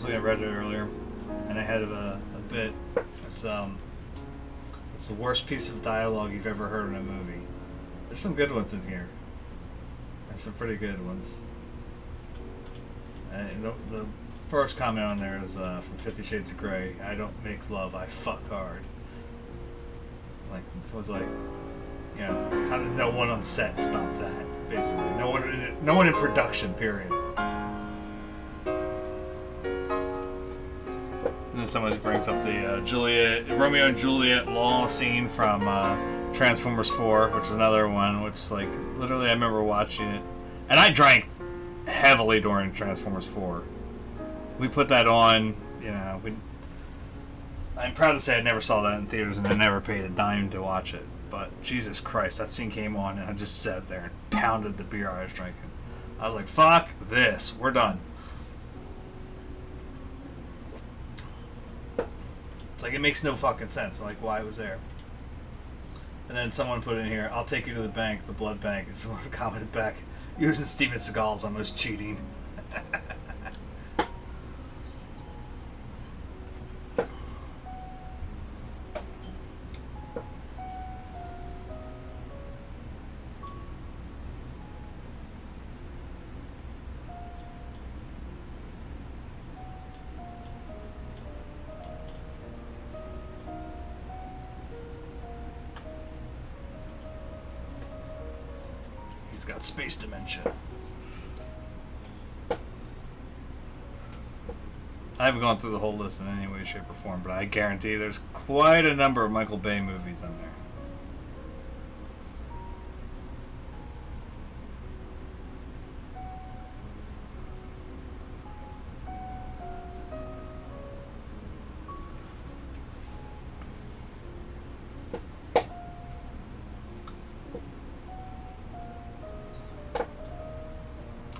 was looking at Reddit earlier, and I had a bit. It's the worst piece of dialogue you've ever heard in a movie. There's some good ones in here. There's some pretty good ones. The first comment on there is from 50 Shades of Grey. I don't make love, I fuck hard. Like, it was like, you know, how did no one on set stop that? Basically, no one in production. Period. And then someone brings up the Romeo and Juliet law scene from Transformers 4, which is another one. Which, like, literally, I remember watching it, and I drank heavily during Transformers 4. We put that on, you know. I'm proud to say I never saw that in theaters, and I never paid a dime to watch it. But Jesus Christ, that scene came on, and I just sat there and pounded the beer I was drinking. I was like, "Fuck this, we're done." It's like, it makes no fucking sense. Like, why it was there. And then someone put in here, "I'll take you to the bank, the blood bank," and someone commented back, "Using Steven Seagal's almost cheating." He's got space dementia. I haven't gone through the whole list in any way, shape, or form, but I guarantee there's quite a number of Michael Bay movies on there.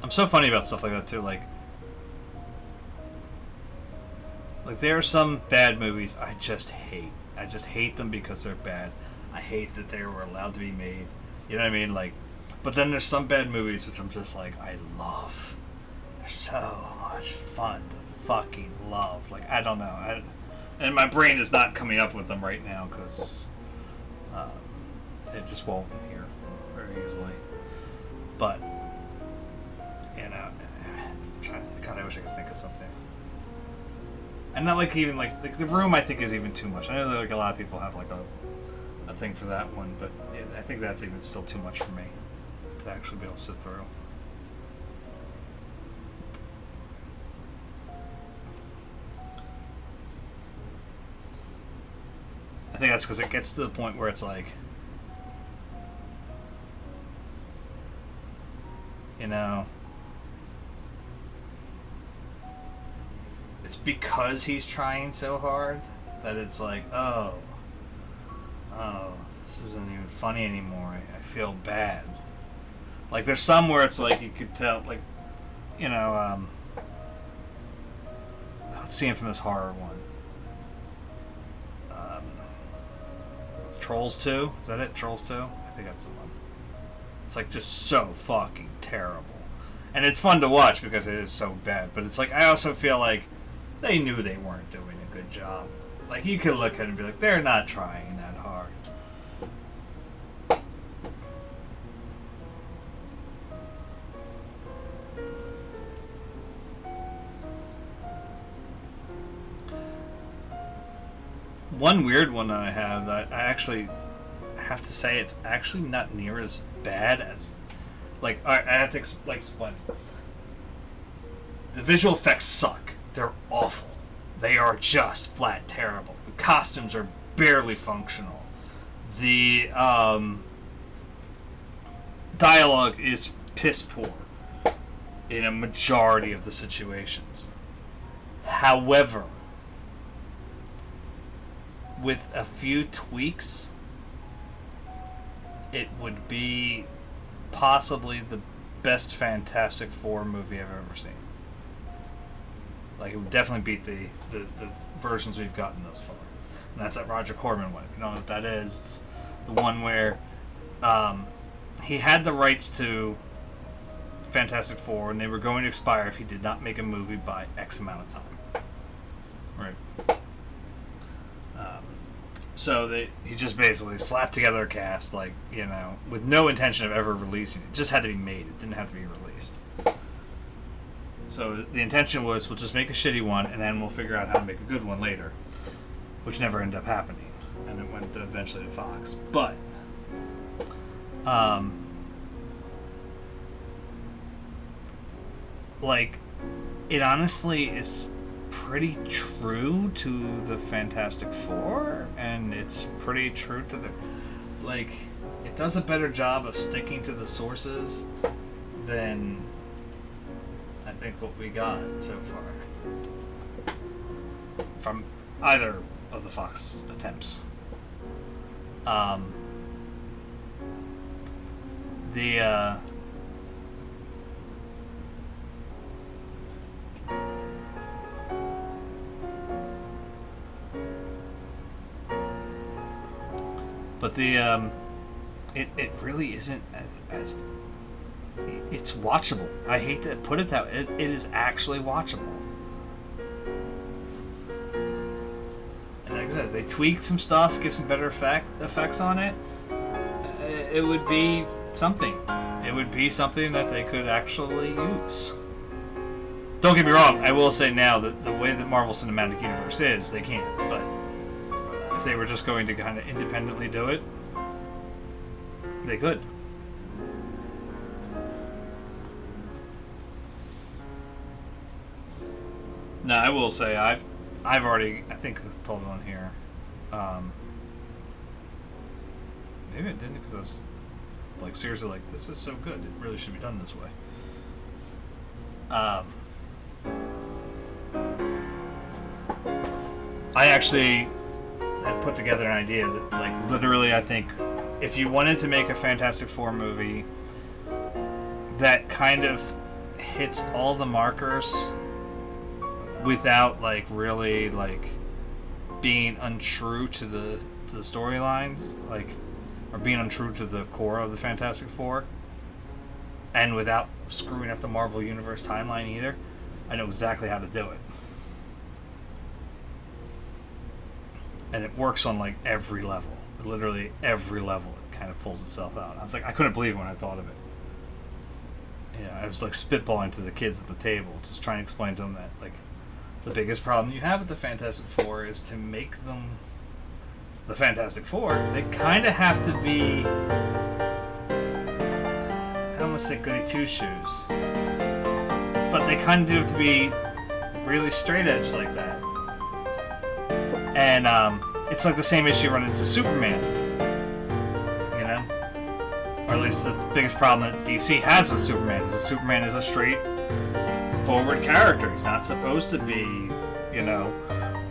I'm so funny about stuff like that too. Like there are some bad movies I just hate. I just hate them because they're bad. I hate that they were allowed to be made. You know what I mean? Like, but then there's some bad movies which I'm just like, I love. They're so much fun to fucking love. Like, I don't know. And my brain is not coming up with them right now because it just won't here very easily. But you know, God, I wish I could think of something. And not like even like The Room, I think, is even too much. I know that like a lot of people have like a thing for that one, but I think that's even still too much for me to actually be able to sit through. I think that's because it gets to the point where it's like, you know, it's because he's trying so hard that it's like, oh, this isn't even funny anymore. I feel bad. Like, there's some where it's like you could tell, like, you know, what's the infamous horror one? Trolls 2? Is that it? Trolls 2? I think that's the one. It's like just so fucking terrible. And it's fun to watch because it is so bad. But it's like, I also feel like they knew they weren't doing a good job. Like, you could look at it and be like, they're not trying that hard. One weird one that I have that I actually have to say it's actually not near as bad as, like, I have to explain. The visual effects suck. They're awful. They are just flat terrible. The costumes are barely functional. The dialogue is piss poor in a majority of the situations. However, with a few tweaks, it would be possibly the best Fantastic Four movie I've ever seen. Like, it would definitely beat the versions we've gotten thus far. And that's that Roger Corman one. You know what that is? It's the one where he had the rights to Fantastic Four, and they were going to expire if he did not make a movie by X amount of time. Right. So he just basically slapped together a cast, like, you know, with no intention of ever releasing it. It just had to be made. It didn't have to be released. So the intention was, we'll just make a shitty one, and then we'll figure out how to make a good one later, which never ended up happening, and it went eventually to Fox. But, like, it honestly is pretty true to the Fantastic Four, and it's pretty true to the, like, it does a better job of sticking to the sources than I think what we got so far from either of the Fox attempts. But it really isn't as it's watchable. I hate to put it that way. It is actually watchable. And like I said, they tweaked some stuff, give some better effects on it. It would be something. It would be something that they could actually use. Don't get me wrong, I will say now that the way that Marvel Cinematic Universe is, they can't. But if they were just going to kind of independently do it, they could. No, I will say I've already, I think I told it on here. Maybe I didn't, because I was like seriously like, this is so good, it really should be done this way. I actually had put together an idea that, like, literally, I think if you wanted to make a Fantastic Four movie that kind of hits all the markers without, like, really, like, being untrue to the storylines, like, or being untrue to the core of the Fantastic Four, and without screwing up the Marvel Universe timeline either, I know exactly how to do it. And it works on, like, every level. Literally every level it kind of pulls itself out. I was like, I couldn't believe it when I thought of it. Yeah, I was like spitballing to the kids at the table, just trying to explain to them that, like, the biggest problem you have with the Fantastic Four is to make them the Fantastic Four. They kind of have to be, I don't want to say goody two-shoes, but they kind of do have to be really straight edge like that. And it's like the same issue run into Superman, you know? Or at least the biggest problem that DC has with Superman is that Superman is a straightforward character. He's not supposed to be, you know,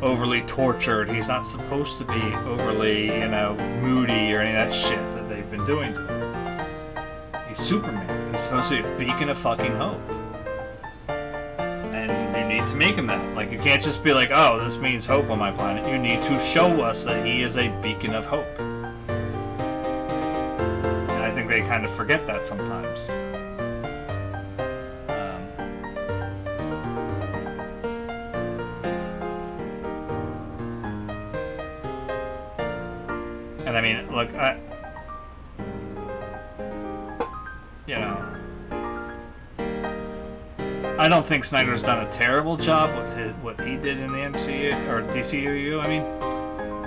overly tortured. He's not supposed to be overly, you know, moody or any of that shit that they've been doing to him. He's Superman. He's supposed to be a beacon of fucking hope. To make him that. Like, you can't just be like, oh, this means hope on my planet. You need to show us that he is a beacon of hope. And I think they kind of forget that sometimes. And I mean, look, you know, I don't think Snyder's done a terrible job with what he did in the MCU or DCU. I mean,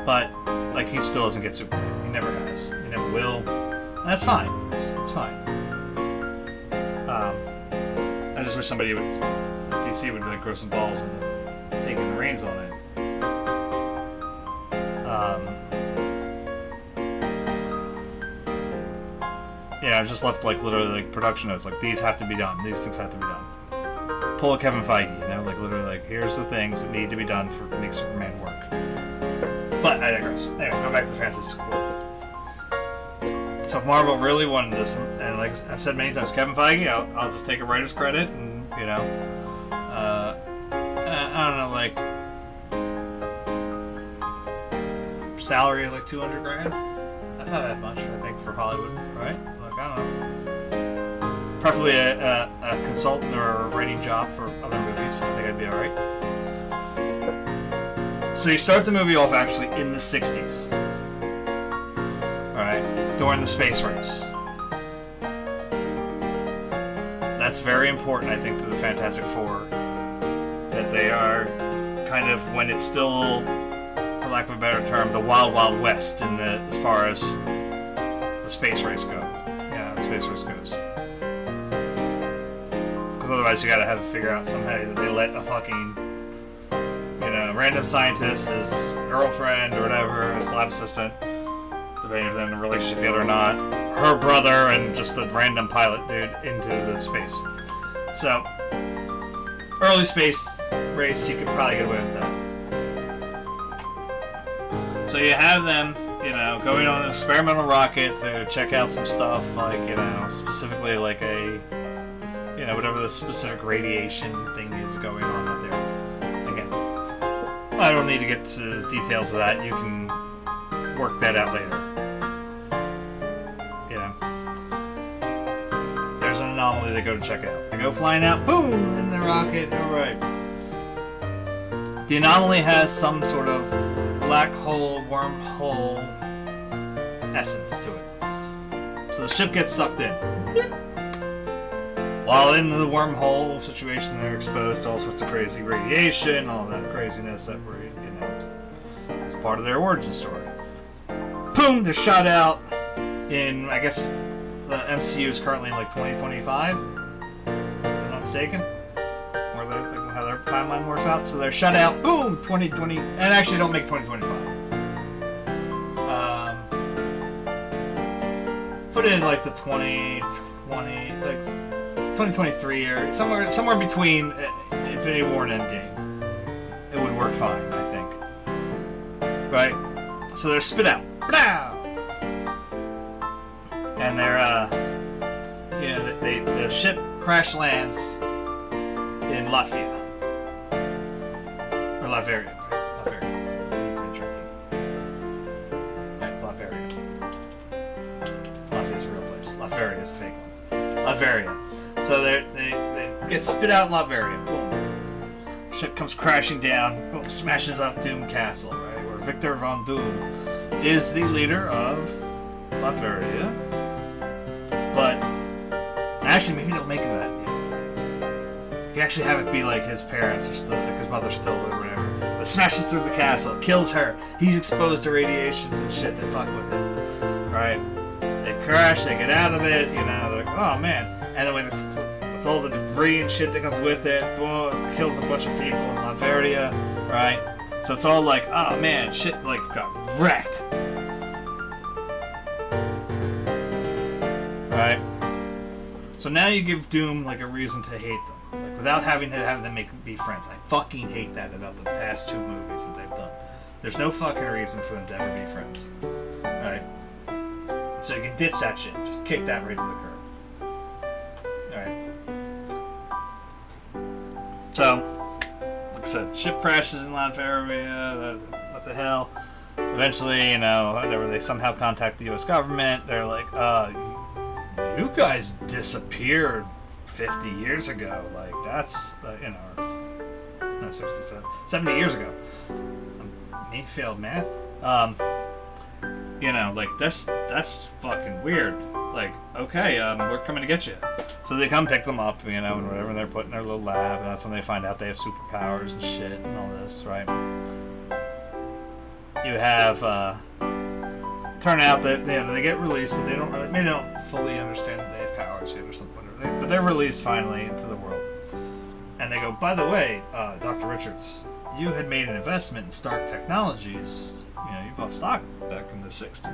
but like, he still doesn't get Superman. He never has. He never will. And that's fine. It's fine. I just wish somebody DC would like grow some balls and take the reins on it. Yeah, I just left like literally like production notes. Like, these have to be done. These things have to be done. Pull a Kevin Feige, you know, like literally like, here's the things that need to be done to make Superman work. But I digress. Anyway, go back to the Fantastic Four. So if Marvel really wanted this, and like I've said many times, Kevin Feige, I'll just take a writer's credit, and you know, I don't know, like salary like $200,000. That's not that much, I think, for Hollywood, right? Like, I don't know. Preferably a consultant or a writing job for other movies. I think I'd be alright. So you start the movie off actually in the 60s. Alright? During the space race. That's very important, I think, to the Fantastic Four. That they are kind of, when it's still, for lack of a better term, the Wild Wild West in the, as far as the space race goes. Yeah, the space race goes. Because otherwise you gotta have to figure out somehow that they let a fucking, you know, random scientist, his girlfriend or whatever, his lab assistant, depending if they're in a relationship yet or not, her brother, and just a random pilot dude into the space. So, early space race, you could probably get away with that. So you have them, you know, going on an experimental rocket to check out some stuff, like, you know, specifically like a, you know, whatever the specific radiation thing is going on up there. Again, I don't need to get to the details of that. You can work that out later. You know, there's an anomaly they go to check out. They go flying out, boom, in the rocket, alright. The anomaly has some sort of black hole, wormhole essence to it. So the ship gets sucked in. While in the wormhole situation, they're exposed to all sorts of crazy radiation, all that craziness that we're, you know, it's part of their origin story. Boom! They're shot out in, I guess, the MCU is currently in like 2025, if I'm not mistaken, or how their timeline works out. So they're shut out. Boom! 2020, and actually don't make 2025. Put it in like the 2020, like 2023 or somewhere between Infinity War and Endgame. It would work fine, I think. Right? So they're spit out. And they're, you know, the ship crash lands in Latvia. Or Latveria. Latveria. Yeah, it's Latveria. Latvia's a real place. Latveria is the fake one. Latveria. So they get spit out in Latveria. Boom. Ship comes crashing down. Boom. Smashes up Doom Castle, right? Where Victor Von Doom is the leader of Latveria. But actually, maybe don't make him that yet. You actually have it be like his parents are still, like his mother's still or whatever. But smashes through the castle, kills her. He's exposed to radiations and shit. They fuck with it, right? They crash. They get out of it. You know, they're like, oh man. And then with all the debris and shit that comes with it, boom, kills a bunch of people in Latveria, right? So it's all like, oh man, shit like got wrecked. Right? So now you give Doom like a reason to hate them. Like without having to have them be friends. I fucking hate that about the past two movies that they've done. There's no fucking reason for them to ever be friends. Alright? So you can ditch that shit. Just kick that right to the curb. Alright. So, like I said, ship crashes in Latveria. What the hell? Eventually, you know, whatever, they somehow contact the US government. They're like, you guys disappeared 50 years ago. Like, that's, you know, no, 67, 70 years ago. Me failed math. You know, like, that's fucking weird. Like, okay, we're coming to get you. So they come pick them up, you know, and whatever, and they're put in their little lab, and that's when they find out they have superpowers and shit and all this, right? You have, turn out that they get released, but they don't really, maybe they don't fully understand that they have powers yet or something. But they're released finally into the world. And they go, by the way, Dr. Richards, you had made an investment in Stark Technologies. You know, you bought stock back in the 60s.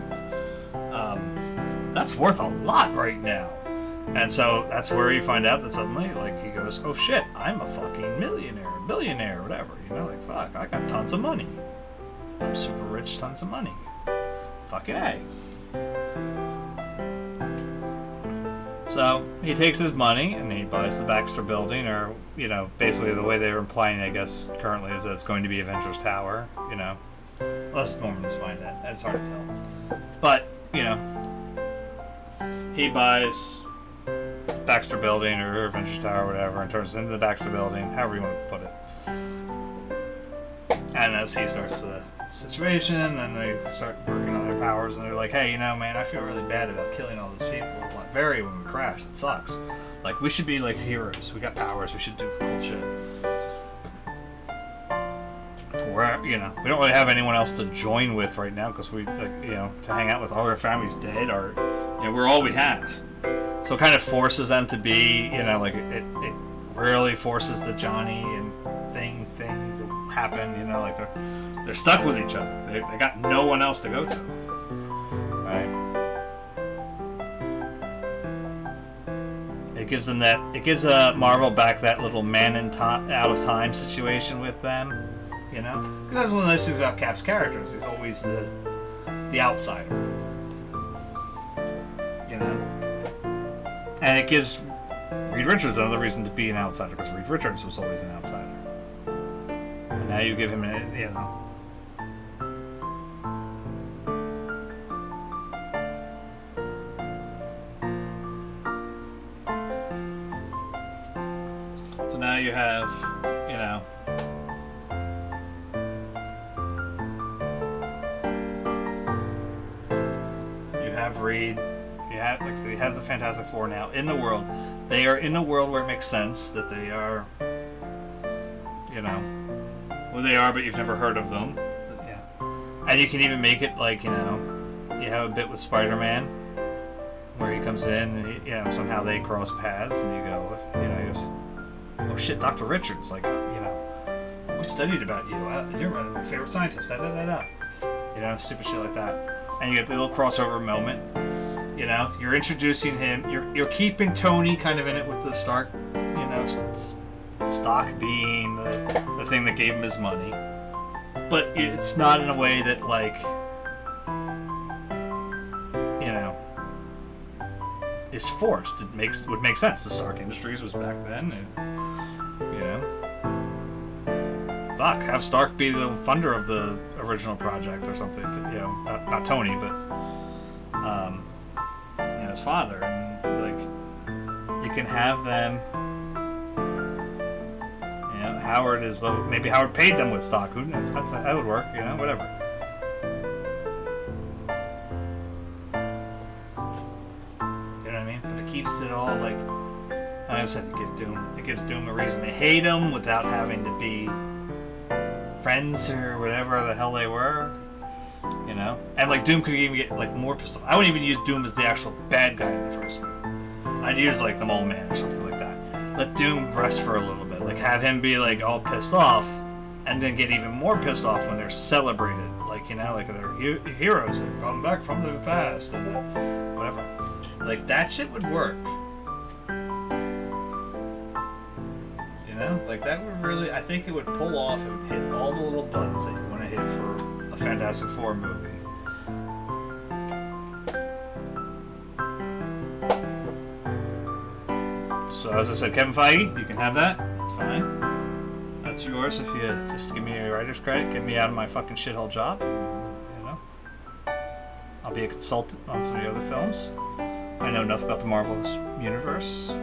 That's worth a lot right now. And so that's where you find out that suddenly, like, he goes, oh shit, I'm a fucking millionaire, billionaire, whatever. You know, like, fuck, I got tons of money. I'm super rich, tons of money. Fucking A. So he takes his money and he buys the Baxter Building, or, you know, basically the way they're implying, I guess, currently is that it's going to be Avengers Tower, you know. Unless Norman's find that. It's hard to tell. But, you know, he buys Baxter Building or Avengers Tower or whatever and turns it into the Baxter Building, however you want to put it. And as he starts the situation, and they start working on their powers, and they're like, hey, you know, man, I feel really bad about killing all these people at Latveria when we crashed. It sucks. Like, we should be like heroes. We got powers. We should do cool shit. We're, you know, we don't really have anyone else to join with right now because we, like, you know, to hang out with. All our family's dead, or, you know, we're all we have. So it kind of forces them to be, you know, like, it really forces the Johnny and thing to happen, you know, like they're stuck with each other. They got no one else to go to, right? It gives them that. It gives Marvel back that little man in out of time situation with them, you know. Because that's one of the nice things about Cap's characters. He's always the outsider, you know. And it gives Reed Richards another reason to be an outsider, because Reed Richards was always an outsider. And now you give him a, you know. So now you have, you know, you have Reed. You have, like, so you have the Fantastic Four now in the world. They are in a world where it makes sense that they are, you know, who they are, but you've never heard of them. Yeah. And you can even make it like, you know, you have a bit with Spider-Man where he comes in and he, you know, somehow they cross paths, and you go, you know, he goes, oh shit, Dr. Richards, like, you know, we studied about you. You're my favorite scientist. Da, da, da, da. You know, stupid shit like that. And you get the little crossover moment. You know, you're introducing him. You're keeping Tony kind of in it with the Stark, you know, Stock being the thing that gave him his money. But it's not in a way that, like, you know, is forced. It would make sense. The Stark Industries was back then, and, you know, fuck, have Stark be the funder of the original project or something. You know, not Tony, but his father, and like, you can have them, you know, Howard is though, maybe Howard paid them with stock, who knows, that would work, you know, whatever. You know what I mean? But it keeps it all, like I said, it gives Doom a reason to hate him without having to be friends or whatever the hell they were. You know? And, like, Doom could even get, like, more pissed off. I wouldn't even use Doom as the actual bad guy in the first movie. I'd use, like, the Mole Man or something like that. Let Doom rest for a little bit. Like, have him be, like, all pissed off, and then get even more pissed off when they're celebrated. Like, you know, like, they're heroes that have come back from the past, and whatever. Like, that shit would work. You know? Like, that would really, I think it would pull off and hit all the little buttons that you want to hit for a Fantastic Four movie. So as I said, Kevin Feige, you can have that. That's fine. That's yours if you just give me a writer's credit, get me out of my fucking shithole job. You know, I'll be a consultant on some of the other films. I know enough about the Marvel universe.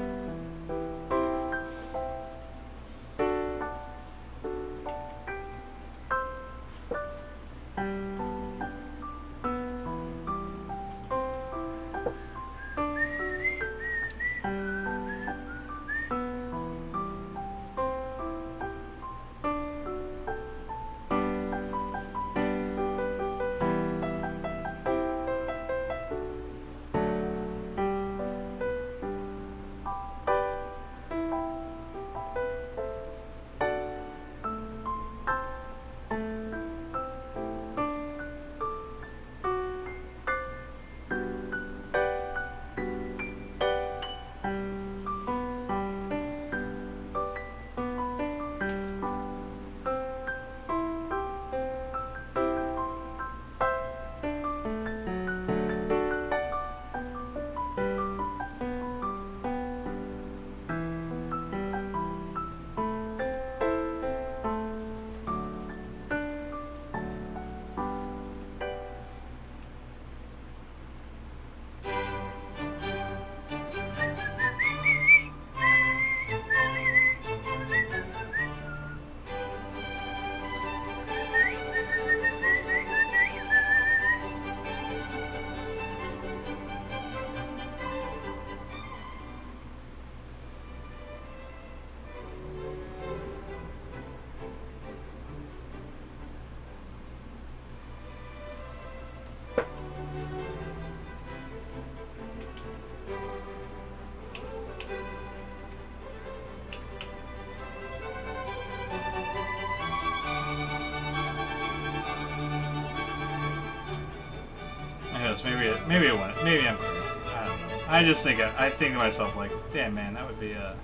knows? Maybe it went. Maybe I'm crazy. I don't know. I just think I think to myself like, damn man, that would be the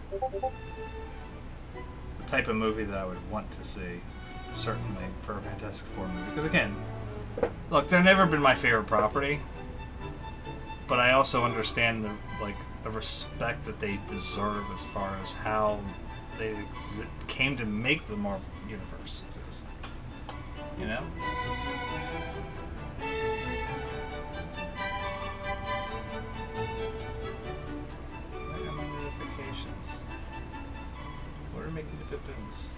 type of movie that I would want to see, certainly for a Fantastic Four movie. Because again, look, they've never been my favorite property, but I also understand the respect that they deserve as far as how they came to make the Marvel universe exist. You know? Where are my notifications? What are making the baboons?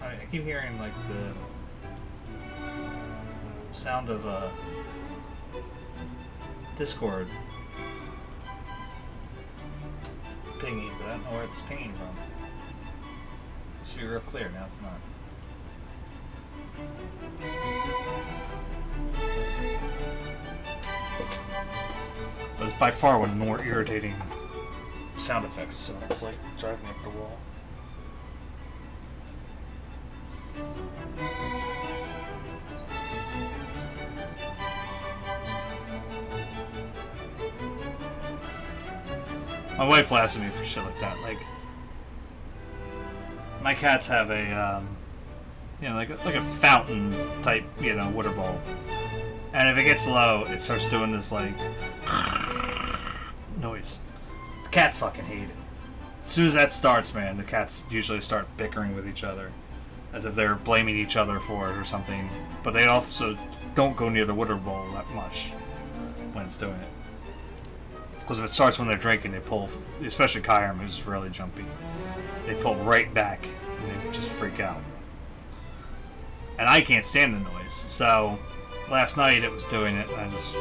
I keep hearing like the sound of Discord pinging, but I don't know where it's pinging from. It should be real clear, now it's not. But it's by far one of the more irritating sound effects, so it's like driving me up the wall. My wife laughs at me for shit like that. Like, my cats have a, like a fountain type, water bowl, and if it gets low, it starts doing this like noise. The cats fucking hate it. As soon as that starts, man, the cats usually start bickering with each other, as if they're blaming each other for it or something. But they also don't go near the water bowl that much when it's doing it. Because if it starts when they're drinking, they pull, especially Kyram, who's really jumpy. They pull right back, and they just freak out. And I can't stand the noise, so last night it was doing it, and I guess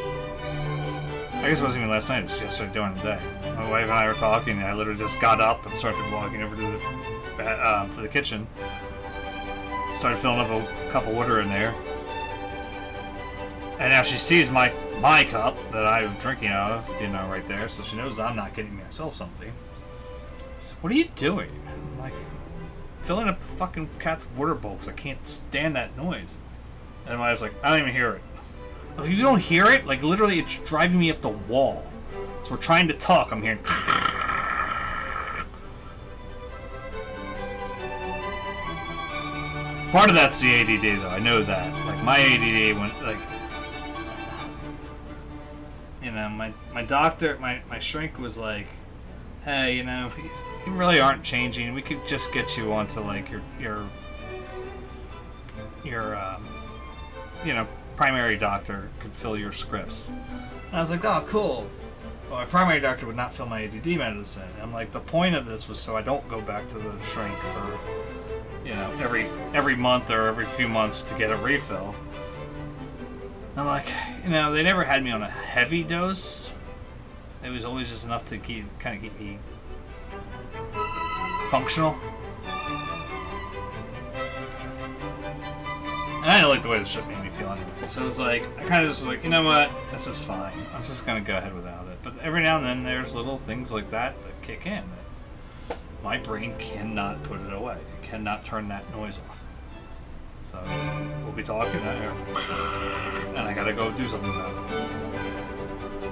it wasn't even last night, it was yesterday during the day. My wife and I were talking, and I literally just got up and started walking over to the kitchen. Started filling up a cup of water in there. And now she sees my cup that I'm drinking out of, right there, so she knows I'm not getting myself something. She's like, what are you doing? I'm like, filling up the fucking cat's water bowl because I can't stand that noise. And my wife's like, I don't even hear it. I was like, you don't hear it? Like, literally, it's driving me up the wall. So we're trying to talk, I'm hearing... Part of that's the ADD, though. I know that. Like, my ADD went, like... my doctor, my shrink was like, hey, you really aren't changing. We could just get you onto like your primary doctor could fill your scripts. And I was like, oh, cool. Well, my primary doctor would not fill my ADD medicine. I'm like, the point of this was so I don't go back to the shrink for, every month or every few months to get a refill. I'm like, they never had me on a heavy dose. It was always just enough to keep me functional. And I didn't like the way this shit made me feel anyway. So it was like, I kind of just was like, you know what? This is fine. I'm just going to go ahead without it. But every now and then there's little things like that kick in. That my brain cannot put it away. It cannot turn that noise off. So we'll be talking and I gotta go do something about it.